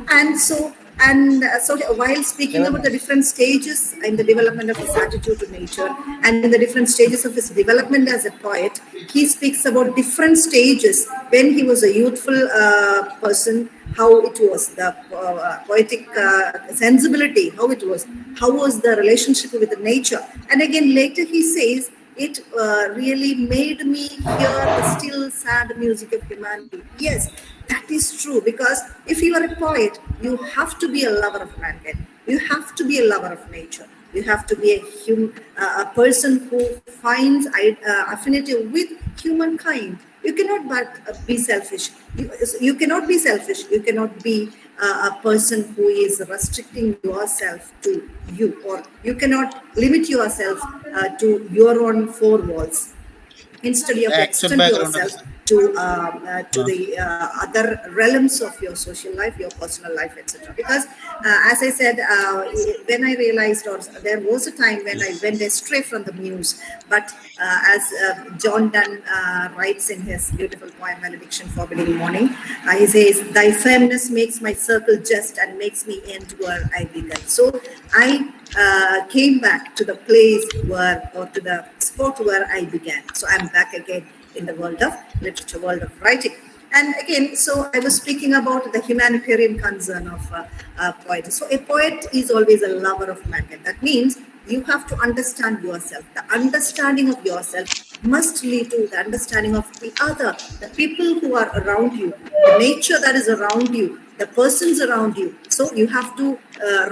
And so while speaking about the different stages in the development of his attitude to nature and in the different stages of his development as a poet, he speaks about different stages when he was a youthful person, how it was, the poetic sensibility, how was the relationship with the nature. And again, later he says, it really made me hear the still sad music of humanity. Yes, that is true, because if you are a poet, you have to be a lover of mankind. You have to be a lover of nature. You have to be a person who finds affinity with humankind. You cannot but be selfish. You cannot be selfish. You cannot be a person who is restricting yourself to you, or you cannot limit yourself to your own four walls. Instead, you have to extend yourself to the other realms of your social life, your personal life, etc. Because, as I said, when I realized, or there was a time when I went astray from the muse, but as John Donne writes in his beautiful poem Malediction Forbidding Morning, he says, "Thy firmness makes my circle just and makes me end where I began." So I came back to the place where, or to the spot where I began. So I'm back again in the world of literature, world of writing. And again, so I was speaking about the humanitarian concern of poetry. So a poet is always a lover of mankind. That means you have to understand yourself. The understanding of yourself must lead to the understanding of the other, the people who are around you, the nature that is around you, the persons around you. So you have to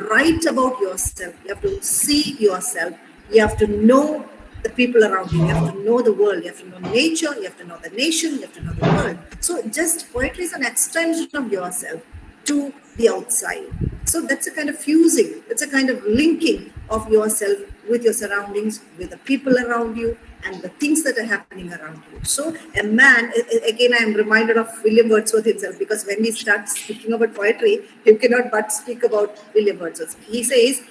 write about yourself. You have to see yourself. You have to know the people around you. You have to know the world. You have to know nature. You have to know the nation. You have to know the world. So just poetry is an extension of yourself to the outside. So that's a kind of fusing. It's a kind of linking of yourself with your surroundings, with the people around you, and the things that are happening around you. So a man, again, I am reminded of William Wordsworth himself, because when we start speaking about poetry, you cannot but speak about William Wordsworth. He says,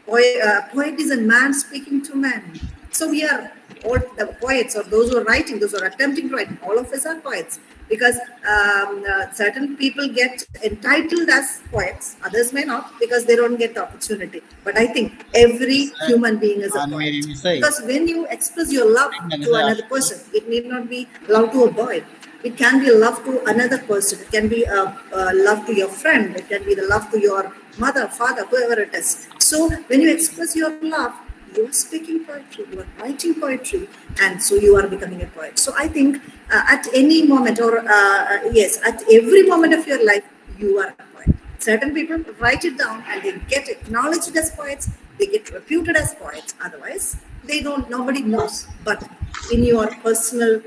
poet is a man speaking to man. So we are all the poets, or those who are writing, those who are attempting to write, all of us are poets, because certain people get entitled as poets, others may not, because they don't get the opportunity. But I think every human being is a poet, because when you express your love to another person, it need not be love to a boy. It can be love to another person. It can be a love to your friend. It can be the love to your mother, father, whoever it is. So when you express your love, you are speaking poetry, you are writing poetry, and so you are becoming a poet. So I think at any moment, or yes, at every moment of your life, you are a poet. Certain people write it down and they get acknowledged as poets, they get reputed as poets. Otherwise, they don't, nobody knows. But in your personal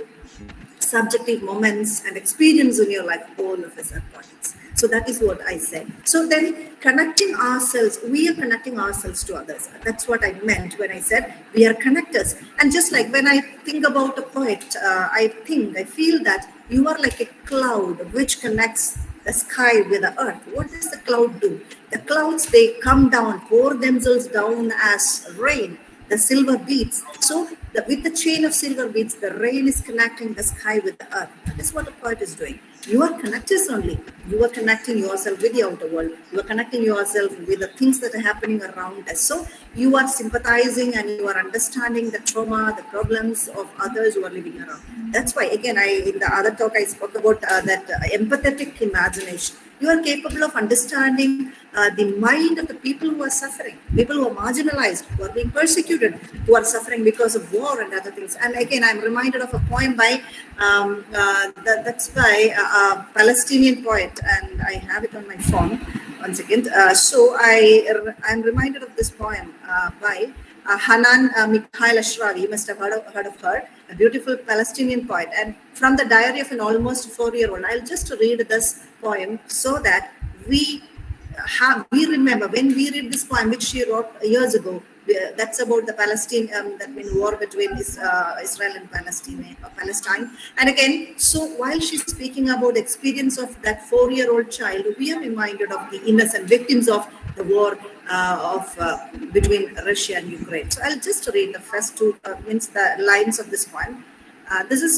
subjective moments and experience in your life, all of us are poets. So that is what I said. So then connecting ourselves, we are connecting ourselves to others. That's what I meant when I said we are connectors. And just like when I think about a poet, I feel that you are like a cloud which connects the sky with the earth. What does the cloud do? The clouds, they come down, pour themselves down as rain, the silver beads. So with the chain of silver beads, the rain is connecting the sky with the earth. That is what a poet is doing. You are connectors only. You are connecting yourself with the outer world. You are connecting yourself with the things that are happening around us. So you are sympathizing and you are understanding the trauma, the problems of others who are living around. That's why, again, in the other talk, I spoke about that empathetic imagination. You are capable of understanding the mind of the people who are suffering, people who are marginalized, who are being persecuted, who are suffering because of war and other things. And again, I'm reminded of a poem by, that's by a Palestinian poet, and I have it on my phone. One second. I'm reminded of this poem by Hanan Mikhail Ashrawi. You must have heard of her, a beautiful Palestinian poet. And from the diary of an almost 4-year-old, I'll just read this poem so that we remember when we read this poem, which she wrote years ago. That's about the Palestine, war between Israel and Palestine. And again, so while she's speaking about the experience of that 4-year-old child, we are reminded of the innocent victims of the war between Russia and Ukraine. So I'll just read the first two the lines of this poem. This is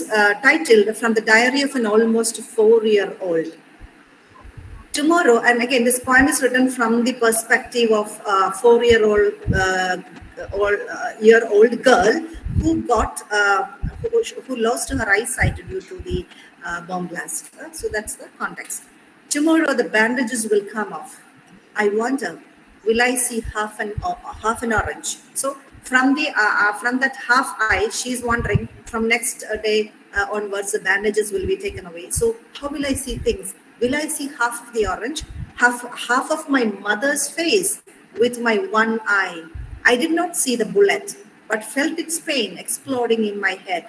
titled "From the Diary of an Almost 4-Year-Old." Tomorrow, and again, this poem is written from the perspective of a 4-year-old girl who who lost her eyesight due to the bomb blast. So that's the context. Tomorrow, the bandages will come off. I wonder, will I see half an orange? So from that half eye, she's wondering. From next day onwards, the bandages will be taken away. So how will I see things? Will I see half of the orange, half of my mother's face with my one eye? I did not see the bullet, but felt its pain exploding in my head.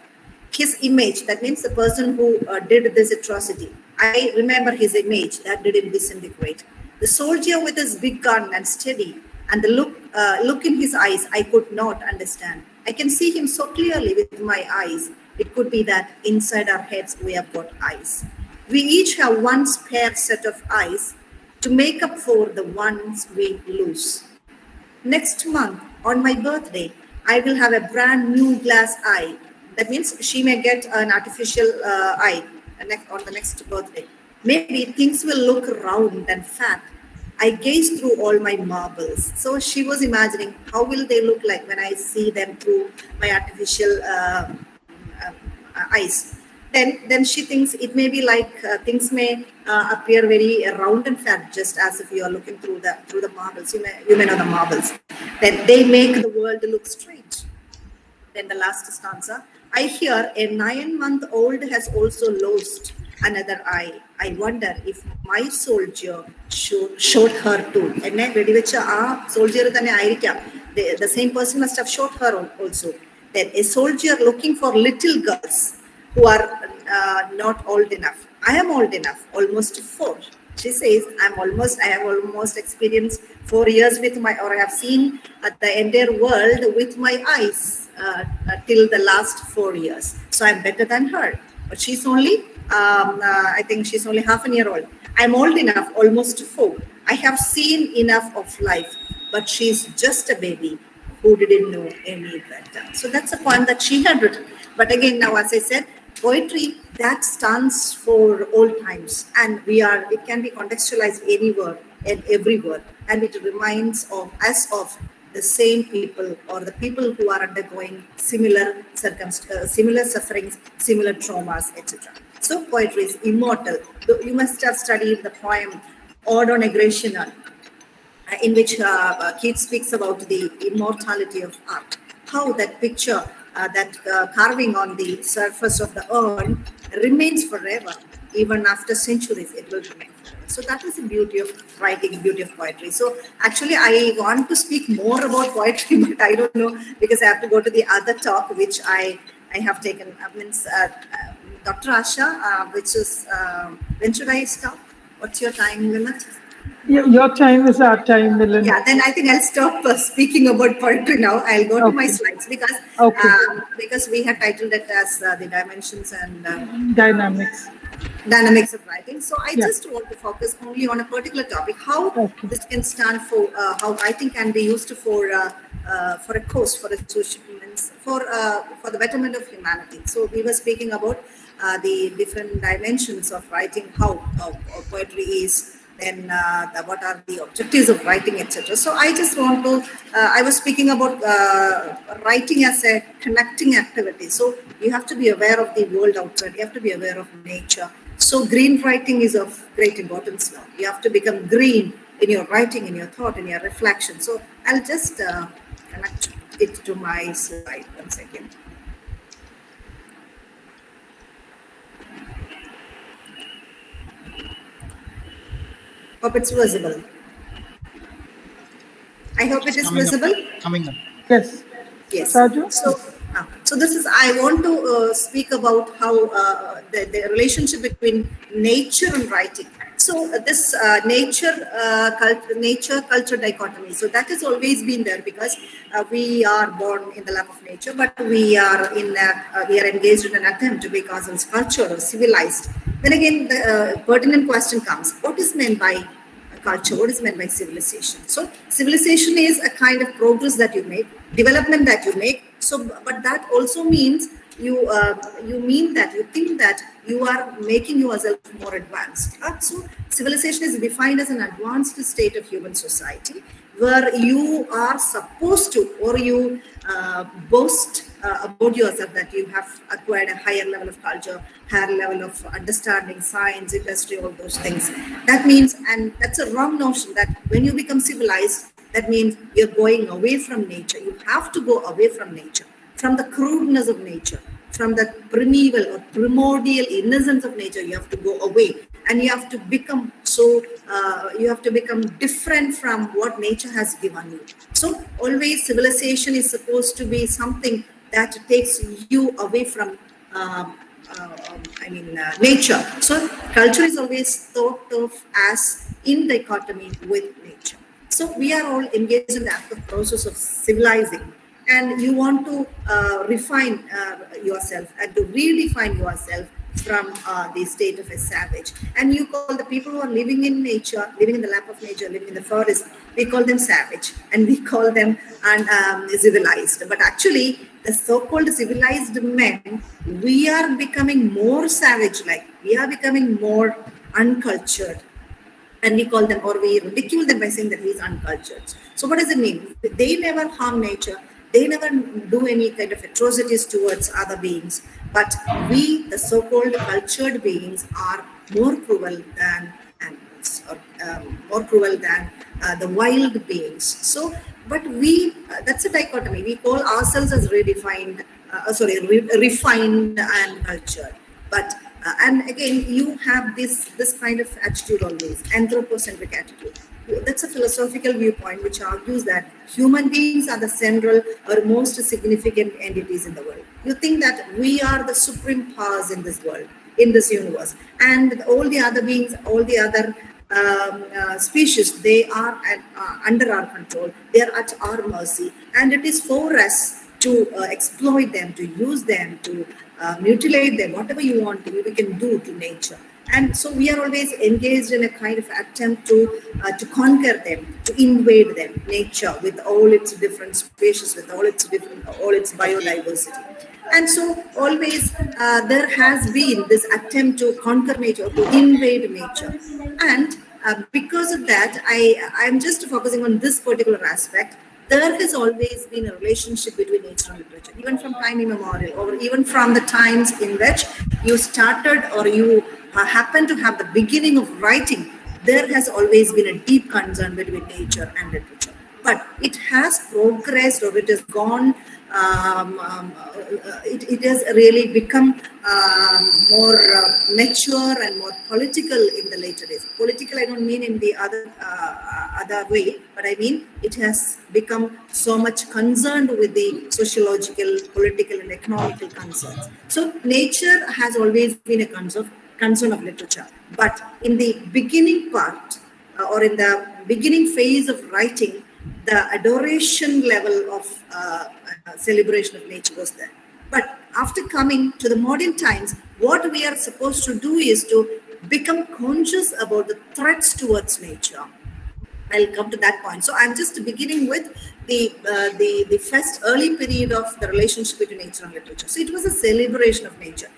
His image, that means the person who did this atrocity. I remember his image that didn't disintegrate. The soldier with his big gun and steady, and the look in his eyes I could not understand. I can see him so clearly with my eyes. It could be that inside our heads we have got eyes. We each have one spare set of eyes to make up for the ones we lose. Next month, on my birthday, I will have a brand new glass eye. That means she may get an artificial eye on the next birthday. Maybe things will look round and fat. I gaze through all my marbles. So she was imagining how will they look like when I see them through my artificial eyes. Then she thinks it may be like things may appear very round and fat, just as if you are looking through the marbles. You may know the marbles. Then they make the world look strange. Then the last stanza. I hear a 9-month-old has also lost another eye. I wonder if my soldier shot her too. എന്നെ വെടിവെച്ച ആ soldier തന്നെ ആയിരിക്കാം. The same person must have shot her also. Then a soldier looking for little girls who are not old enough. I am old enough, almost 4. She says, I have almost experienced 4 years or I have seen the entire world with my eyes till the last 4 years. So I'm better than her. But she's only, I think she's only half a year old. I'm old enough, almost 4. I have seen enough of life, but she's just a baby who didn't know any better. So that's a poem that she had written. But again, now as I said, poetry that stands for all times, and it can be contextualized anywhere and everywhere, and it reminds us of the same people or the people who are undergoing similar sufferings, similar traumas, etc. So poetry is immortal. You must have studied the poem Ode on Aggression, in which Keats speaks about the immortality of art, how that picture, that carving on the surface of the urn remains forever. Even after centuries, it will remain forever. So that is the beauty of writing, beauty of poetry. So actually, I want to speak more about poetry, but I don't know because I have to go to the other talk, which I have taken. Dr. Asha, which is, when should I stop? What's your time limit? Your time is our time, Milon. Yeah, then I think I'll stop speaking about poetry now. I'll go to my slides because we have titled it as the dimensions and dynamics of writing. So I just want to focus only on a particular topic, how this can stand for, how writing can be used for a cause, for a social, for the betterment of humanity. So we were speaking about the different dimensions of writing, how poetry is, then what are the objectives of writing, etc. So I just want to, I was speaking about writing as a connecting activity. So you have to be aware of the world outside, you have to be aware of nature. So green writing is of great importance now. You have to become green in your writing, in your thought, in your reflection. So I'll just connect it to my slide. 1 second. Hope it's visible. I hope it is visible. Coming up. Yes. Yes. Sajo? So this is, I want to speak about how the relationship between nature and writing. So this nature culture dichotomy. So that has always been there, because we are born in the lap of nature, but we are engaged in an attempt to make ourselves cultured or civilized. Then again, the pertinent question comes: what is meant by culture? What is meant by civilization? So civilization is a kind of progress that you make, development that you make. So, but that also means you think that you are making yourself more advanced. So civilization is defined as an advanced state of human society where you are supposed to, or you boast about yourself that you have acquired a higher level of culture, higher level of understanding, science, industry, all those things. That means, and that's a wrong notion, that when you become civilized, that means you're going away from nature. You have to go away from nature, from the crudeness of nature, from the primeval or primordial innocence of nature. You have to go away, and you have to become different from what nature has given you. So always civilization is supposed to be something that takes you away from nature. So culture is always thought of as in dichotomy with nature. So we are all engaged in the active process of civilizing, and you want to refine yourself and to redefine yourself from the state of a savage. And you call the people who are living in nature, living in the lap of nature, living in the forest, we call them savage, and we call them civilized. But actually, the so-called civilized men, we are becoming more savage-like. We are becoming more uncultured. And we call them, or we ridicule them by saying that he's uncultured. So what does it mean? They never harm nature. They never do any kind of atrocities towards other beings. But we, the so-called cultured beings, are more cruel than animals, or more cruel than the wild beings. So, but we, that's a dichotomy. We call ourselves as refined and cultured. But and again, you have this kind of attitude always, anthropocentric attitude. That's a philosophical viewpoint which argues that human beings are the central or most significant entities in the world. You think that we are the supreme powers in this world, in this universe, and all the other beings, all the other species, they are under our control. They are at our mercy, and it is for us to exploit them, to use them, to mutilate them, whatever you want to, we can do to nature. And so we are always engaged in a kind of attempt to conquer them, to invade them, nature with all its different species, with all its biodiversity. And so always there has been this attempt to conquer nature, to invade nature. And because of that, I'm just focusing on this particular aspect. There has always been a relationship between nature and literature, even from time immemorial, or even from the times in which you started or you happen to have the beginning of writing. There has always been a deep concern between nature and literature. But it has progressed, or it has gone, it has really become more mature and more political in the later days. Political, I don't mean in the other way, but I mean it has become so much concerned with the sociological, political, and economical concerns. So nature has always been a concern of literature. But in the beginning part, or in the beginning phase of writing, the adoration level of celebration of nature was there. But after coming to the modern times, what we are supposed to do is to become conscious about the threats towards nature. I'll come to that point. So I'm just beginning with the first early period of the relationship between nature and literature. So it was a celebration of nature,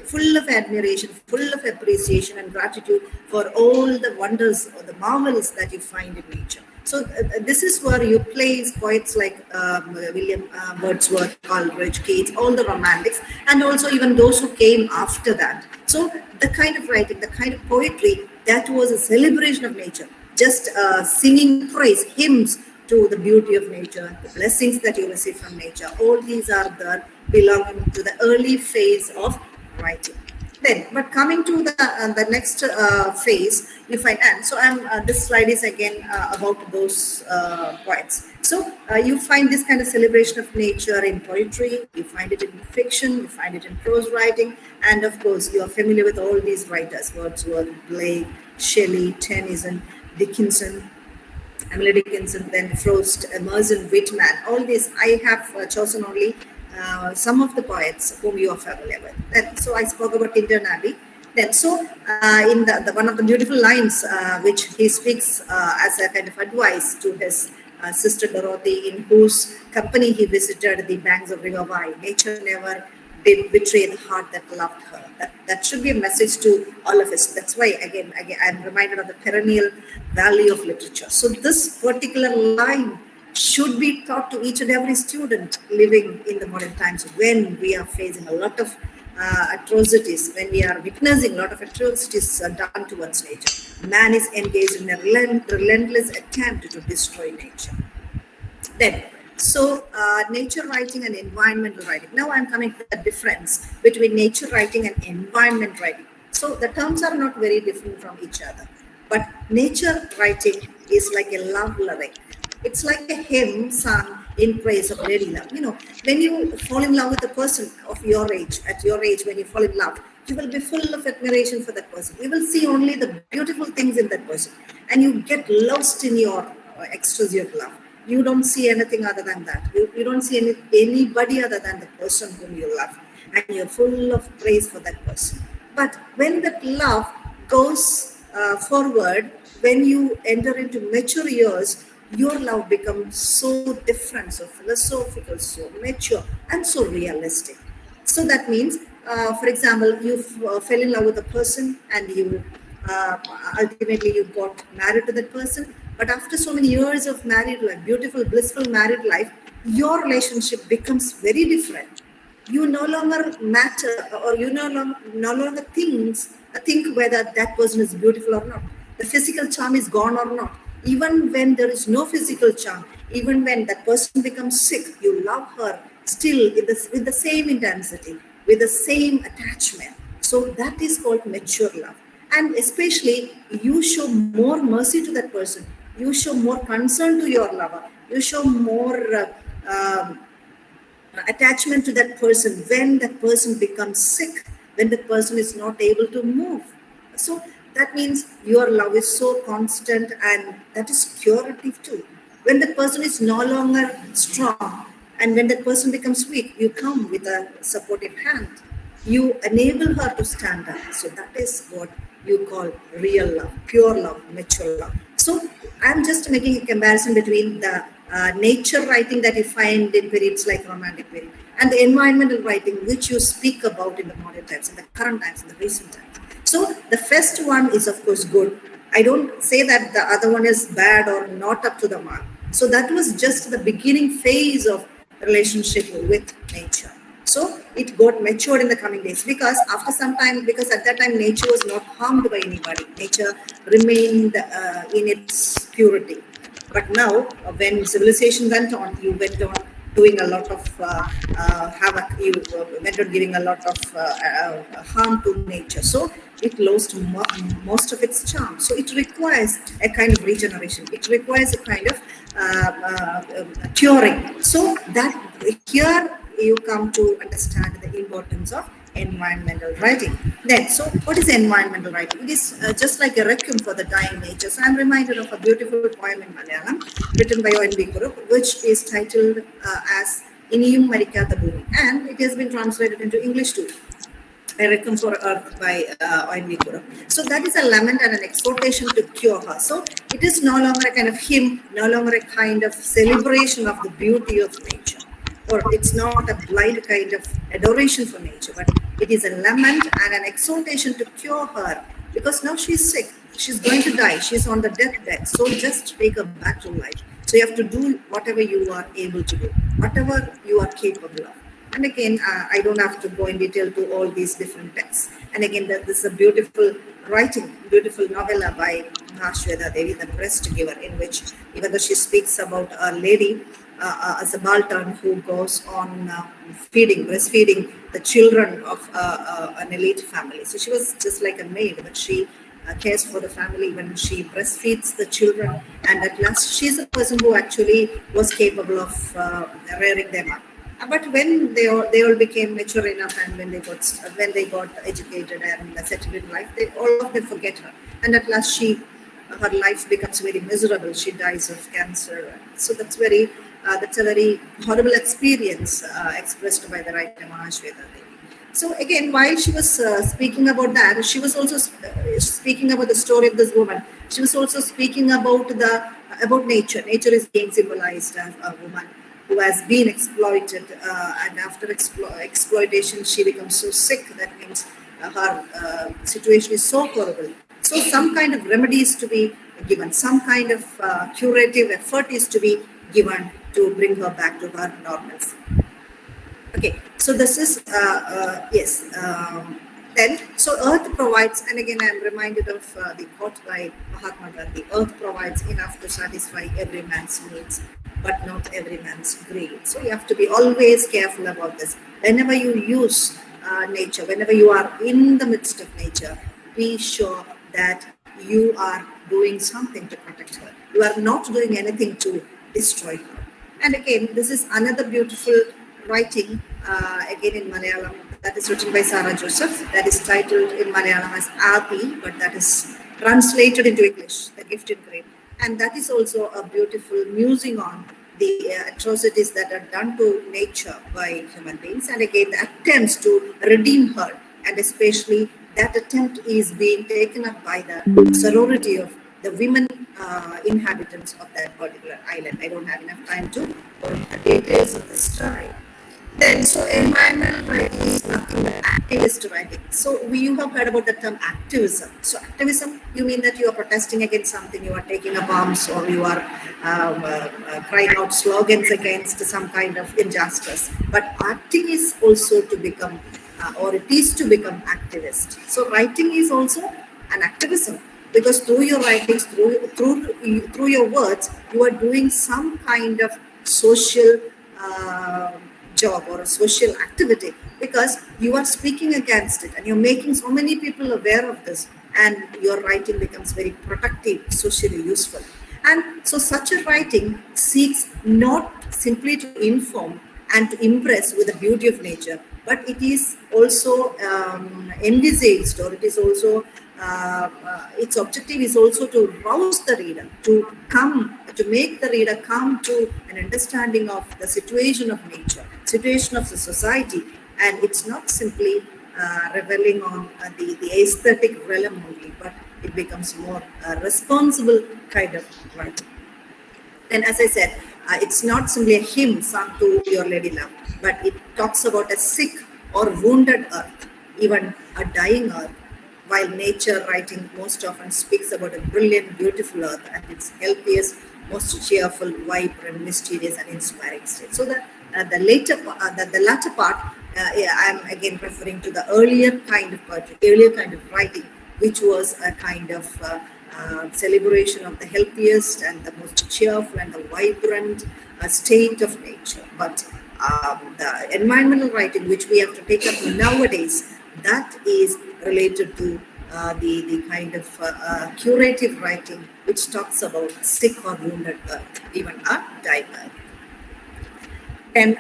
full of admiration, full of appreciation and gratitude for all the wonders or the marvels that you find in nature. So this is where you place poets like William Wordsworth, Coleridge, Keats, all the romantics, and also even those who came after that. So the kind of writing, the kind of poetry that was a celebration of nature, just singing praise, hymns to the beauty of nature, the blessings that you receive from nature. All these are there belonging to the early phase of writing. Then, but coming to the next phase, you find, and so this slide is again about those poets. So you find this kind of celebration of nature in poetry, you find it in fiction, you find it in prose writing, and of course you are familiar with all these writers: Wordsworth, Blake, Shelley, Tennyson, Dickinson, Emily Dickinson, then Frost, Emerson, Whitman. All these I have chosen only some of the poets whom you are familiar with. Then, so I spoke about Tintern Abbey. Then, so in the one of the beautiful lines which he speaks as a kind of advice to his sister Dorothy, in whose company he visited the banks of River Wye. Nature never did betray the heart that loved her. That should be a message to all of us. That's why again I'm reminded of the perennial value of literature. So this particular line should be taught to each and every student living in the modern times, when we are facing a lot of atrocities, when we are witnessing a lot of atrocities done towards nature. Man is engaged in a relentless attempt to destroy nature. Then, so nature writing and environmental writing. Now I'm coming to the difference between nature writing and environment writing. So the terms are not very different from each other, but nature writing is like a love lyric. It's like a hymn sung in praise of lady love. You know, when you fall in love with a person of your age, at your age, when you fall in love, you will be full of admiration for that person. You will see only the beautiful things in that person, and you get lost in your ecstasy of love. You don't see anything other than that. You don't see anybody other than the person whom you love, and you're full of praise for that person. But when that love goes forward, when you enter into mature years, your love becomes so different, so philosophical, so mature, and so realistic. So that means, for example, you fell in love with a person, and you ultimately you got married to that person. But after so many years of married life, beautiful, blissful married life, your relationship becomes very different. You no longer matter, or you no longer think whether that person is beautiful or not. The physical charm is gone or not. Even when there is no physical charm, even when that person becomes sick, you love her still with the same intensity, with the same attachment. So that is called mature love. And especially, you show more mercy to that person. You show more concern to your lover. You show more attachment to that person when that person becomes sick, when that person is not able to move. So that means your love is so constant, and that is curative too. When that person is no longer strong, and when that person becomes weak, you come with a supportive hand. You enable her to stand up. So that is what you call real love, pure love, mature love. So I'm just making a comparison between the nature writing that you find in periods like romantic period, and the environmental writing which you speak about in the modern times, in the current times, in the recent times. So the first one is of course good. I don't say that the other one is bad or not up to the mark. So that was just the beginning phase of relationship with nature. So it got matured in the coming days, because after some time, because at that time nature was not harmed by anybody. Nature remained in its purity. But now, when civilization went on, you went on doing a lot of havoc, you went on giving a lot of harm to nature. So it lost most of its charm. So it requires a kind of regeneration. It requires a kind of curing. So that here you come to understand the importance of environmental writing. Then, so what is environmental writing? It is just like a requiem for the dying nature. So I'm reminded of a beautiful poem in Malayalam written by O.N.V. Kurup, which is titled as Iniyum Marikatha Bhumi, and it has been translated into English too. A Requiem for Earth by O.N.V. Kurup. So that is a lament and an exhortation to cure her. So it is no longer a kind of hymn, no longer a kind of celebration of the beauty of nature. Or it's not a blind kind of adoration for nature, but it is a lament and an exhortation to cure her, because now she's sick. she's going to die. She's on the deathbed. So just take her back to life. So you have to do whatever you are able to do, whatever you are capable of. And again, I don't have to go in detail to all these different texts. And again, this is a beautiful writing, beautiful novella by Mahashweta Devi, the breast giver, in which even though she speaks about a lady, a subaltern who goes on breastfeeding the children of an elite family. So she was just like a maid, but she cares for the family when she breastfeeds the children. And at last, she's a person who actually was capable of rearing them up. But when they all became mature enough, and when they got educated and settled in life, all of them forget her. And at last, her life becomes very miserable. She dies of cancer. So that's a very horrible experience expressed by the writer Mahashweta Devi. So again, while she was speaking about that, she was also speaking about the story of this woman. She was also speaking about nature. Nature is being symbolized as a woman who has been exploited, and after exploitation, she becomes so sick. That means her situation is so horrible. So some kind of remedy is to be given, some kind of curative effort is to be given to bring her back to her normalcy. Okay, so this is, yes, then, so earth provides, and again I'm reminded of the quote by Mahatma Gandhi, earth provides enough to satisfy every man's needs, but not every man's greed. So you have to be always careful about this. Whenever you use nature, whenever you are in the midst of nature, be sure that you are doing something to protect her. You are not doing anything to destroy her. And again, this is another beautiful writing, again in Malayalam, that is written by Sarah Joseph, that is titled in Malayalam as Adi, but that is translated into English, The Gift in Grain. And that is also a beautiful musing on the atrocities that are done to nature by human beings, and again the attempts to redeem her, and especially that attempt is being taken up by the sorority of the women inhabitants of that particular island. I don't have enough time to go into the details of this story. Then, so environmental writing is nothing but activist writing. So you have heard about the term activism. So activism, you mean that you are protesting against something, you are taking up arms, or you are crying out slogans against some kind of injustice. But acting is also to become, or it is to become activist. So writing is also an activism, because through your writings, through your words, you are doing some kind of social job or a social activity, because you are speaking against it and you're making so many people aware of this, and your writing becomes very productive, socially useful. And so such a writing seeks not simply to inform and to impress with the beauty of nature, but it is also envisaged, or it is also its objective is also to rouse the reader, to make the reader come to an understanding of the situation of nature, situation of the society, and it's not simply reveling on the aesthetic realm only, but it becomes more responsible kind of writing. And as I said, it's not simply a hymn sung to your lady love, but it talks about a sick or wounded earth, even a dying earth, while nature writing most often speaks about a brilliant, beautiful earth and its healthiest, most cheerful, vibrant, mysterious, and inspiring state. So the latter part, I'm again referring to the earlier kind of poetry, earlier kind of writing, which was a kind of celebration of the healthiest and the most cheerful and the vibrant state of nature. But the environmental writing, which we have to take up nowadays, that is related to the kind of curative writing, which talks about sick or wounded earth, even a dying earth. And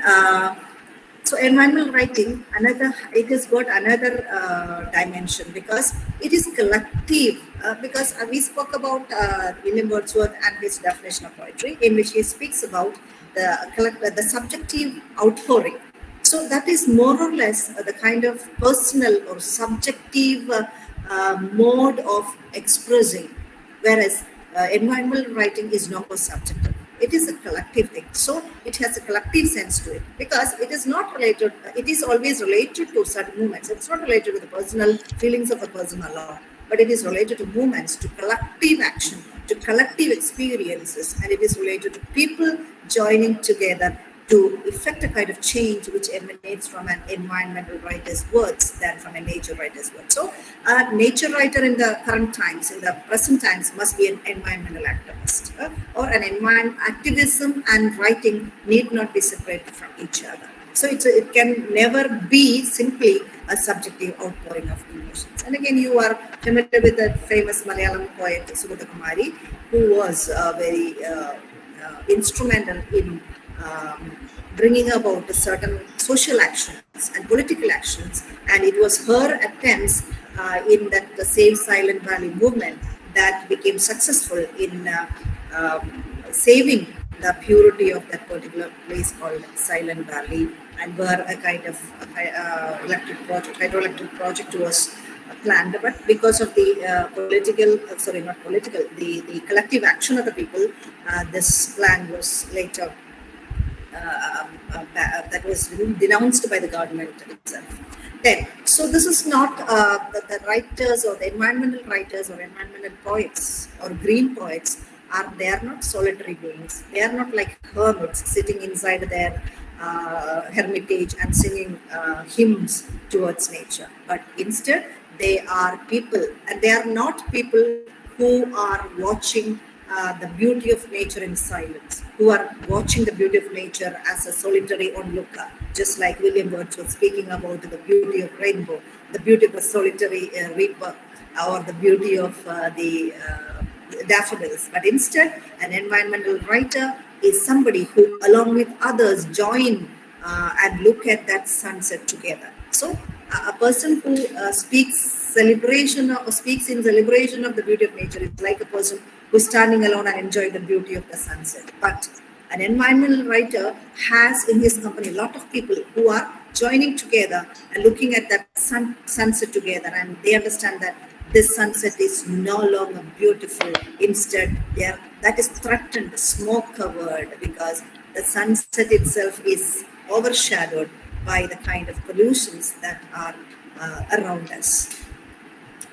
so environmental writing, it has got another dimension, because it is collective, because we spoke about William Wordsworth and his definition of poetry, in which he speaks about the subjective outpouring. So that is more or less the kind of personal or subjective mode of expressing, whereas environmental writing is not subjective. It is a collective thing. So it has a collective sense to it, because it is not related, it is always related to certain moments. It's not related to the personal feelings of a person alone, but it is related to movements, to collective action, to collective experiences, and it is related to people joining together to effect a kind of change which emanates from an environmental writer's words than from a nature writer's words. So a nature writer in the current times, in the present times, must be an environmental activist, or an environment activism and writing need not be separated from each other. So it can never be simply a subjective outpouring of emotions. And again, you are familiar with the famous Malayalam poet Subodha Kumari, who was very instrumental in bringing about certain social actions and political actions, and it was her attempts in that the Save Silent Valley movement that became successful in saving the purity of that particular place called Silent Valley, and where a kind of hydroelectric project was planned, but because of the the collective action of the people, this plan was later that was denounced by the government itself. Then, so this is not the writers or the environmental writers or environmental poets or green poets they are not solitary beings. They are not like hermits sitting inside their hermitage and singing hymns towards nature, but instead they are people, and they are not people who are watching the beauty of nature in silence, who are watching the beauty of nature as a solitary onlooker, just like William Wordsworth speaking about the beauty of rainbow, the beauty of a solitary reaper, or the beauty of the daffodils. But instead, an environmental writer is somebody who, along with others, join and look at that sunset together. So, a person who speaks in celebration of the beauty of nature is like a person who's standing alone and enjoying the beauty of the sunset. But an environmental writer has in his company a lot of people who are joining together and looking at that sunset together, and they understand that this sunset is no longer beautiful. Instead, that is threatened, smoke covered, because the sunset itself is overshadowed by the kind of pollutions that are around us.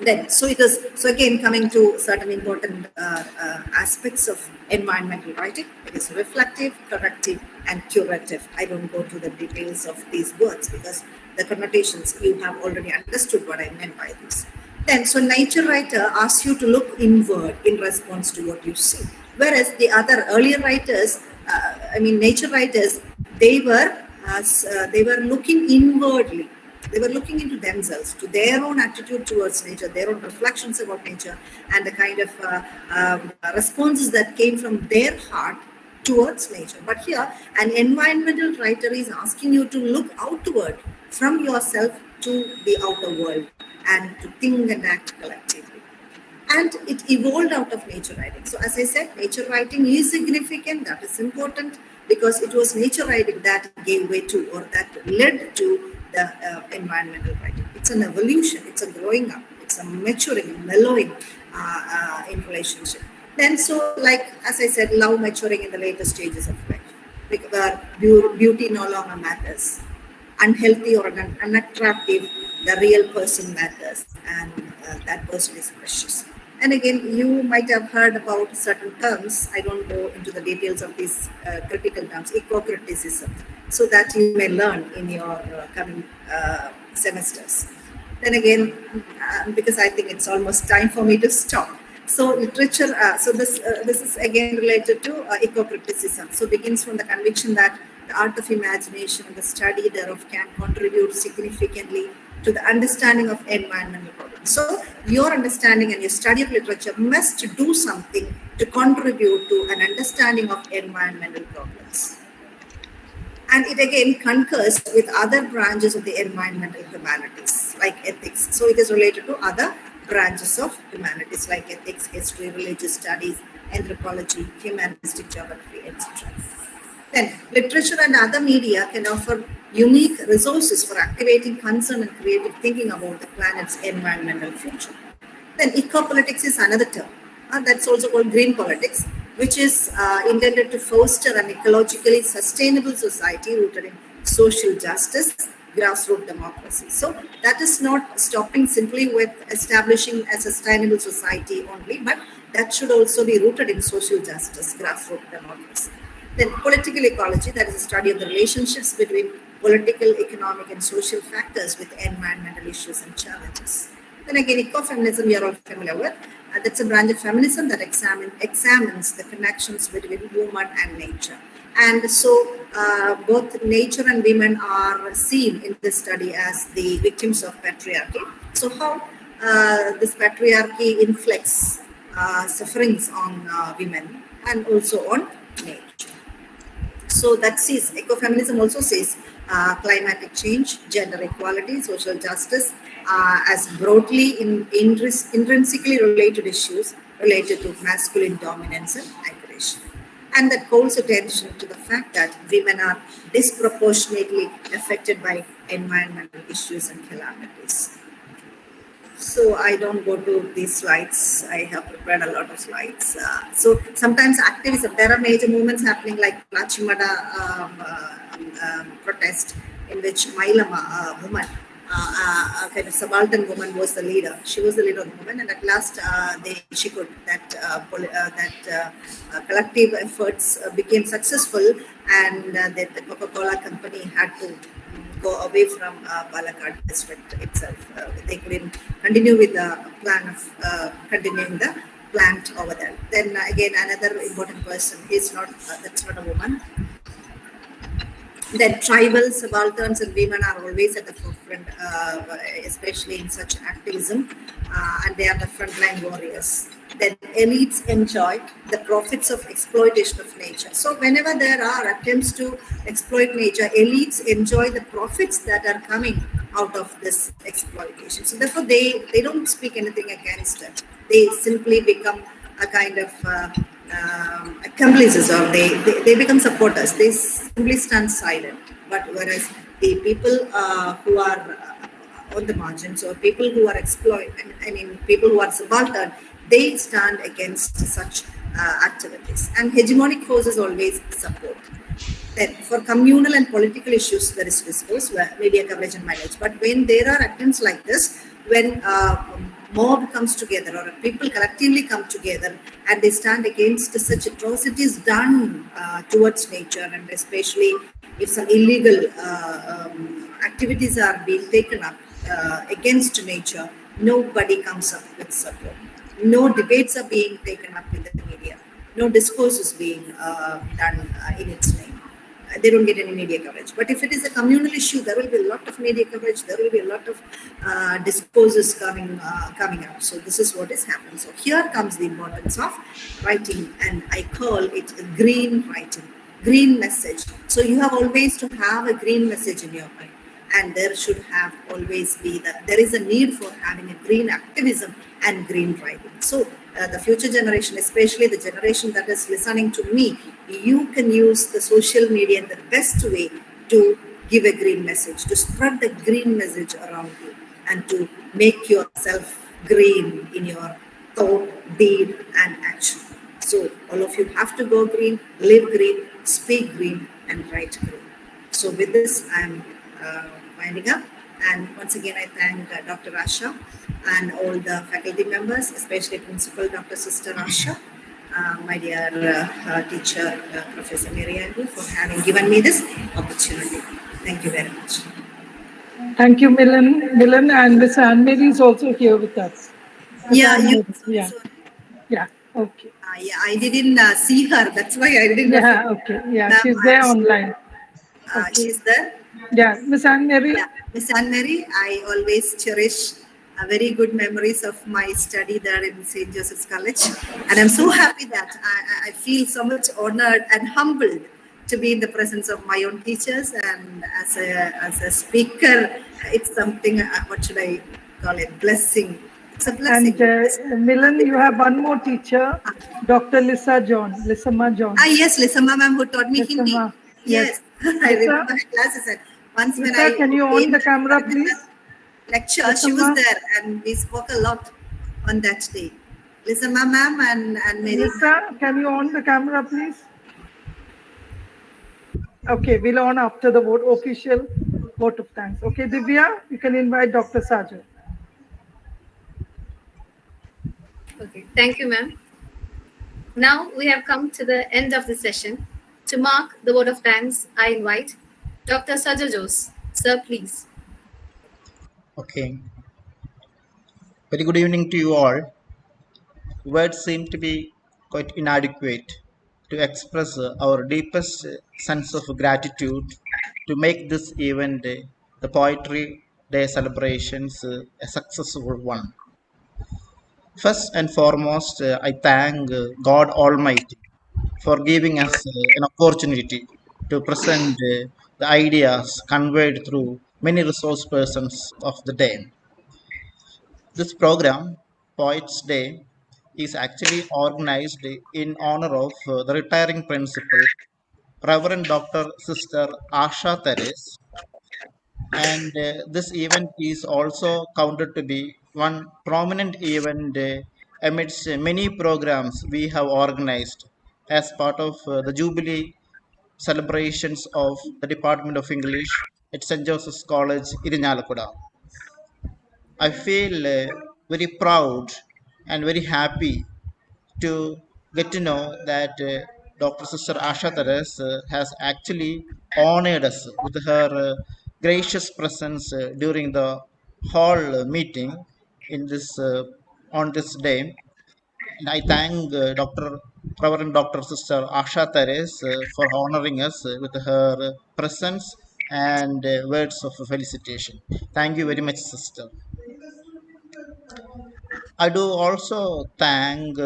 Then, so again, coming to certain important aspects of environmental writing. It is reflective, corrective, and curative. I don't go to the details of these words because the connotations, you have already understood what I meant by this. Then, so nature writer asks you to look inward in response to what you see. Whereas the other earlier writers, nature writers, they were looking inwardly. They were looking into themselves, to their own attitude towards nature, their own reflections about nature, and the kind of responses that came from their heart towards nature. But here, an environmental writer is asking you to look outward from yourself to the outer world and to think and act collectively. And it evolved out of nature writing. So as I said, nature writing is significant, that is important, because it was nature writing that gave way to, or that led to the environmental writing. It's an evolution, it's a growing up, it's a maturing, mellowing in relationship. Then so, like, as I said, love maturing in the later stages of life, where beauty no longer matters. Unhealthy or unattractive, the real person matters, and that person is precious. And again, you might have heard about certain terms. I don't go into the details of these critical terms, eco-criticism, so that you may learn in your coming semesters. Then again, because I think it's almost time for me to stop. So literature, this is again related to eco-criticism. So begins from the conviction that the art of imagination and the study thereof can contribute significantly to the understanding of environmental problems. So your understanding and your study of literature must do something to contribute to an understanding of environmental problems. And it again concurs with other branches of the environmental humanities, like ethics. So it is related to other branches of humanities, like ethics, history, religious studies, anthropology, humanistic geography, etc. Then, literature and other media can offer unique resources for activating concern and creative thinking about the planet's environmental future. Then, eco-politics is another term. That's also called green politics, which is intended to foster an ecologically sustainable society rooted in social justice, grassroots democracy. So that is not stopping simply with establishing a sustainable society only, but that should also be rooted in social justice, grassroots democracy. Then political ecology, that is a study of the relationships between political, economic, and social factors with environmental issues and challenges. Then again, ecofeminism, we are all familiar with. That's a branch of feminism that examines the connections between woman and nature. And so both nature and women are seen in this study as the victims of patriarchy. So how this patriarchy inflicts sufferings on women and also on nature. So that sees, ecofeminism also sees climatic change, gender equality, social justice as broadly intrinsically related issues related to masculine dominance and aggression. And that calls attention to the fact that women are disproportionately affected by environmental issues and calamities. So I don't go to these slides. I have prepared a lot of slides. So sometimes activism, there are major movements happening like Lachimada protest in which Milon, a woman, a kind of subaltern woman was the leader. She was the leader of the movement, and at last she could, collective efforts became successful, and the Coca-Cola company had to go away from Palakkad district itself. They couldn't continue with the plan of continuing the plant over there. Then again, another important person, that's not a woman. Then tribal subalterns and women are always at the forefront, especially in such activism, and they are the frontline warriors. Then elites enjoy the profits of exploitation of nature. So whenever there are attempts to exploit nature, elites enjoy the profits that are coming out of this exploitation. So therefore, they don't speak anything against it. They simply become a kind of accomplices, or they become supporters. They simply stand silent. But whereas the people who are on the margins, or people who are people who are subaltern, they stand against such activities. And hegemonic forces always support. Then for communal and political issues, there is discourse, media coverage and mileage. But when there are attempts like this, when mob comes together, or people collectively come together and they stand against such atrocities done towards nature, and especially if some illegal activities are being taken up against nature, nobody comes up with support. No debates are being taken up with the media. No discourse is being done in its name. They don't get any media coverage. But if it is a communal issue, there will be a lot of media coverage. There will be a lot of discourses coming up. So this is what is happening. So here comes the importance of writing, and I call it green writing, green message. So you have always to have a green message in your mind, and there should have always be that there is a need for having a green activism and green writing. So the future generation, especially the generation that is listening to me, you can use the social media in the best way to give a green message, to spread the green message around you, and to make yourself green in your thought, deed, and action. So all of you have to go green, live green, speak green, and write green. So with this, I'm winding up. And once again, I thank Dr. Asha and all the faculty members, especially Principal Dr. Sister Asha, my dear teacher, Professor Milon, for having given me this opportunity. Thank you very much. Thank you, Milon, and Miss Anne-Marie is also here with us. Yeah, okay. I didn't see her. That's why I didn't. Yeah, okay. Yeah, she's there online. Okay. She's there. Yeah, Miss Anne-Marie. Yeah, Miss Anne-Marie, I always cherish very good memories of my study there in St. Joseph's College, and I'm so happy that I feel so much honored and humbled to be in the presence of my own teachers, and as a speaker, it's something. What should I call it? Blessing. It's a blessing. And Milon, you have one more teacher, Dr. Lissamma John. Yes, Lissamma ma'am, who taught me Hindi. Yes. I remember her classes. And once when can you on the camera, please? Lecture, Lissamma. She was there, and we spoke a lot on that day. Lissamma ma'am and Mary. Lisa, can you on the camera, please? Okay, we'll on after the vote official vote of thanks. Okay, Divya, you can invite Dr. Sajo. Okay, thank you, ma'am. Now we have come to the end of the session. To mark the vote of thanks, I invite Dr. Sajo. Sir, please. Okay. Very good evening to you all. Words seem to be quite inadequate to express our deepest sense of gratitude to make this event, the Poetry Day celebrations, a successful one. First and foremost, I thank God Almighty for giving us an opportunity to present the ideas conveyed through many resource persons of the day. This program, Poets Day, is actually organized in honor of the retiring principal, Reverend Dr. Sister Asha Therese, and this event is also counted to be one prominent event amidst many programs we have organized as part of the Jubilee celebrations of the Department of English at St. Joseph's College, Irinjalakuda. I feel very proud and very happy to get to know that Dr. Sister Asha Therese has actually honored us with her gracious presence during the hall meeting in this on this day. And I thank Reverend Dr. Sister Asha Therese for honoring us with her presence and words of felicitation. Thank you very much, sister. I do also thank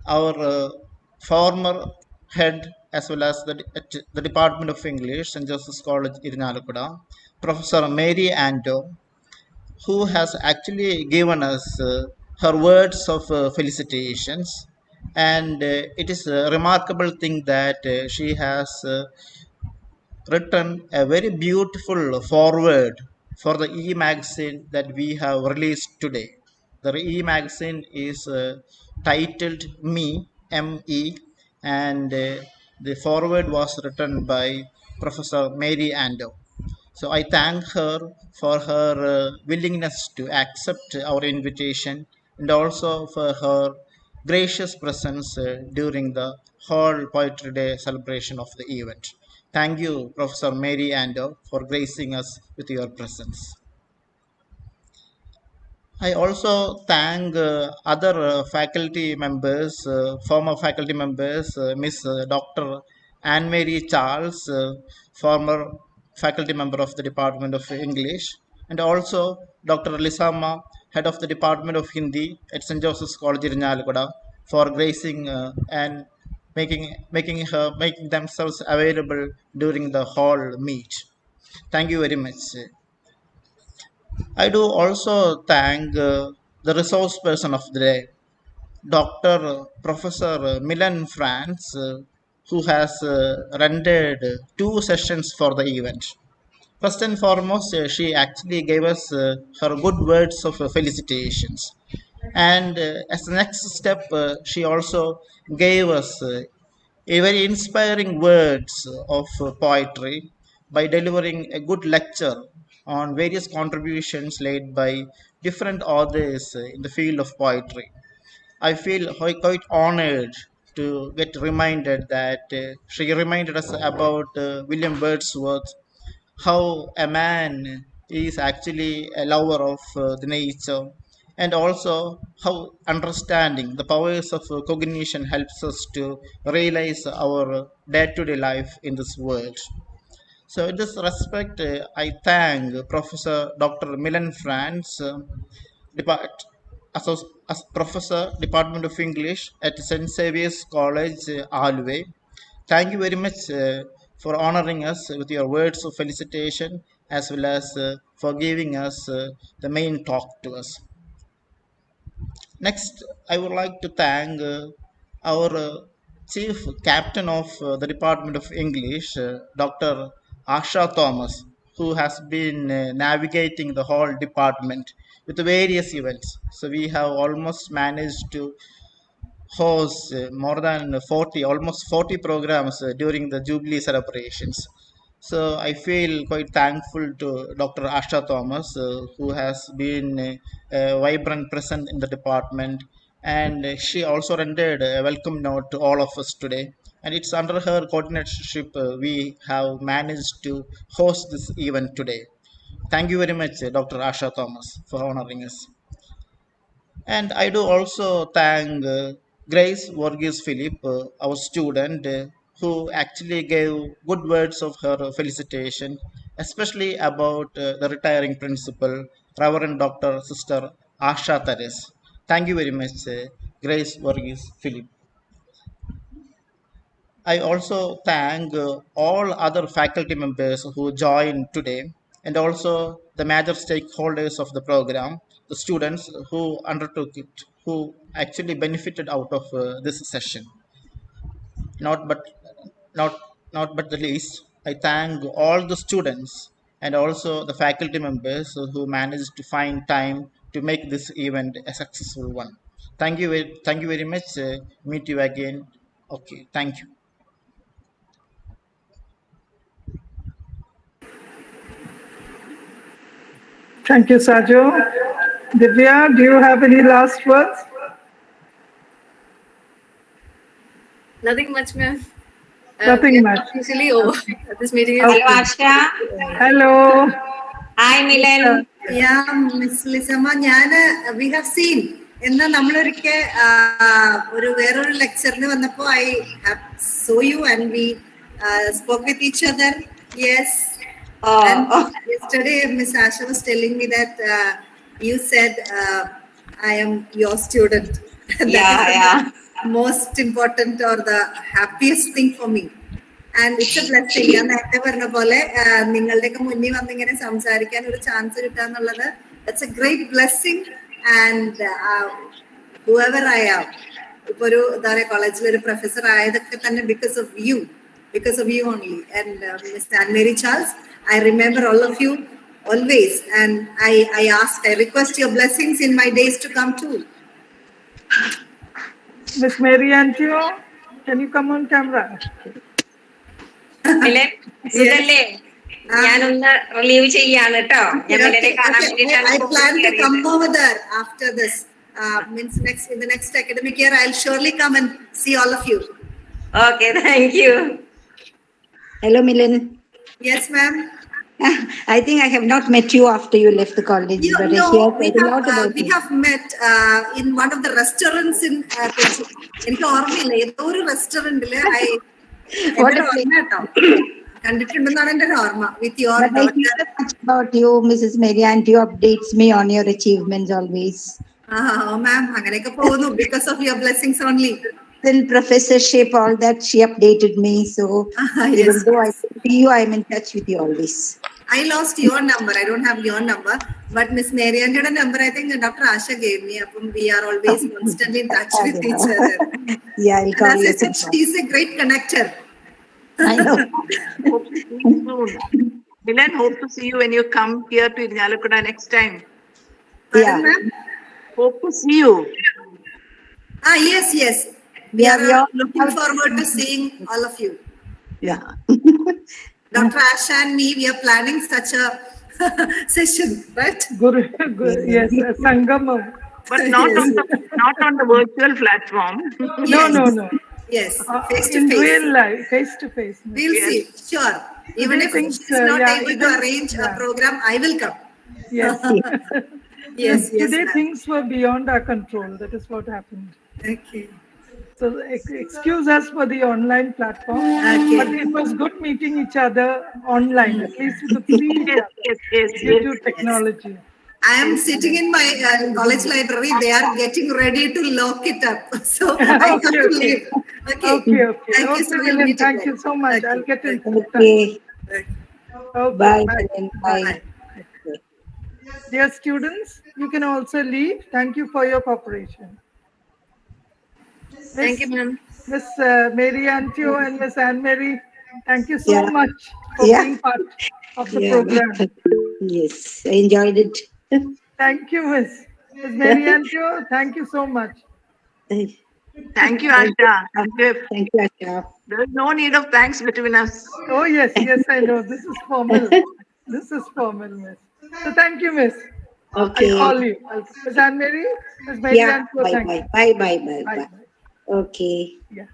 our former head as well as the Department of English, St. Joseph's College, Irinjalakuda, Professor Mary Anto, who has actually given us her words of felicitations. And it is a remarkable thing that she has written a very beautiful foreword for the e-magazine that we have released today. The e-magazine is titled Me, M-E, and the foreword was written by Professor Mary Ando. So I thank her for her willingness to accept our invitation and also for her gracious presence during the whole Poetry Day celebration of the event. Thank you, Professor Mary Ando, for gracing us with your presence. I also thank other faculty members, former faculty members, Miss Dr. Anne Mary Charles, former faculty member of the Department of English, and also Dr. Lisama, head of the Department of Hindi at St. Joseph's College, Irinjalakuda, for gracing and making themselves available during the hall meet. Thank you very much. I do also thank the resource person of the day, Dr. Professor Milon Franz, who has rendered two sessions for the event. First and foremost, she actually gave us her good words of felicitations. And as the next step, she also gave us a very inspiring words of poetry by delivering a good lecture on various contributions laid by different authors in the field of poetry. I feel quite honored to get reminded that she reminded us about William Wordsworth, how a man is actually a lover of the nature, and also how understanding the powers of cognition helps us to realize our day-to-day life in this world. So, in this respect, I thank Professor Dr. Milan Franz, Depart, as Professor, Department of English at St. Xavier's College, Alwaye. Thank you very much for honoring us with your words of felicitation as well as for giving us the main talk to us. Next, I would like to thank our chief captain of the Department of English, Dr. Asha Thomas, who has been navigating the whole department with various events. So we have almost managed to host more than 40, almost 40 programs during the Jubilee celebrations. So I feel quite thankful to Dr. Asha Thomas, who has been a vibrant presence in the department, and she also rendered a welcome note to all of us today. And it's under her coordinatorship we have managed to host this event today. Thank you very much, Dr. Asha Thomas, for honoring us. And I do also thank Grace Varghese Philip, our student, who actually gave good words of her felicitation, especially about the retiring principal, Reverend Dr. Sister Asha Therese. Thank you very much, Grace Varghese Philip. I also thank all other faculty members who joined today and also the major stakeholders of the program, the students who undertook it, who actually benefited out of this session. Not but not not but the least, I thank all the students and also the faculty members who managed to find time to make this event a successful one. Thank you very much. Meet you again. Okay, thank you. Thank you, Sajo. Divya, do you have any last words? Nothing much, ma'am. Nothing much. Usually over. This meeting is. Hello, Asha. Hello. Hi, Milon. Yeah, Miss Lisama, we have seen. എന്നാൽ നമ്മളൊരിക്കൽ വേറൊരു ലെക്ചറിന് വന്നപ്പോൾ I saw you and we spoke with each other. Yes. And yesterday, Miss Asha was telling me that you said I am your student. Yeah. Most important or the happiest thing for me. And it's a blessing. ഞാൻ നേരത്തെ പറഞ്ഞ പോലെ നിങ്ങളുടെയൊക്കെ മുന്നിൽ വന്നിങ്ങനെ സംസാരിക്കാൻ ഒരു chance കിട്ടുക എന്നുള്ളത് that's a great blessing. And whoever I am, ഇപ്പൊ ഒരു എന്താ പറയുക കോളേജിൽ ഒരു പ്രൊഫസർ ആയതൊക്കെ തന്നെ because of you only. And Miss Anne-Marie Charles, I remember all of you always, and I request your blessings in my days to come too. Miss Mary Antio, can you come on camera? Milon, സുഖല്ലേ? ഞാനൊന്ന് relieve ചെയ്യാണ് കേട്ടോ. ഞാൻ മിലനെ കാണാൻ വേണ്ടിയിട്ടാണ്. I plan to come over there after this. Means in the next academic year, I'll surely come and see all of you. Okay, thank you. Hello, Milon. Yes, ma'am. I think I have not met you after you left the college, but I hear quite a lot about we you. have met in one of the restaurants in Kochi. എനിക്ക് ഓർമ്മയില്ല ഏതോ ഒരു റെസ്റ്റോറന്റില് കണ്ടിട്ടുണ്ടെന്നാണ് എന്റെ ഒരു ഓർമ്മ with your But I hear much about you, Mrs. Mary Antio updates me on your achievements always. മാം അങ്ങനെയൊക്കെ പോകുന്നു because of your blessings only. In professorship, all that she updated me. So even though I see you, I'm in touch with you always. I lost your number. I don't have your number. But Miss Mary Antio's number, I think Dr. Asha gave me. We are always constantly in touch with each other. Yeah, I'll call you. She's a great connector. I know. Hope to see you soon. Milon, hope to see you when you come here to Irinjalakuda next time. Pardon, ma'am? Hope to see you. Yes. We are looking forward to seeing all of you. Yeah. Dr. Asha and me, we are planning such a session, right? Guru, yes, Sangamam. But not on the virtual platform. No. Yes, face to In face. real life, face to face. We'll see, sure. Even if things, she's not able to arrange a program, I will come. Yes. Yes. Today Ma'am. things were beyond our control. That is what happened. Okay. So excuse us for the online platform, but it was good meeting each other online. At least we could see each other due to technology. I am sitting in my college library. They are getting ready to lock it up. So I have to leave. Okay. Thank you so Milon, much. thank you so much. Okay. I'll get in. Okay. Okay, Bye. bye. Dear students, you can also leave. Thank you for your cooperation. Thank you, ma'am. Miss Mary Antio and Miss Anne-Marie, thank you so much for being part of the program. Yes, I enjoyed it. Thank you, Miss Mary Antio. Thank you so much. Thank you, Asha. Thank you, Asha. There is no need of thanks between us. Oh, yes, yes, I know. This is formal. This is formal, miss. So thank you, miss. I'll Okay. call you. Miss Anne Mary, Miss Mary Yeah. Ann, Bye, thank bye, you. bye, bye, bye, Bye, bye. bye. Okay. Yeah.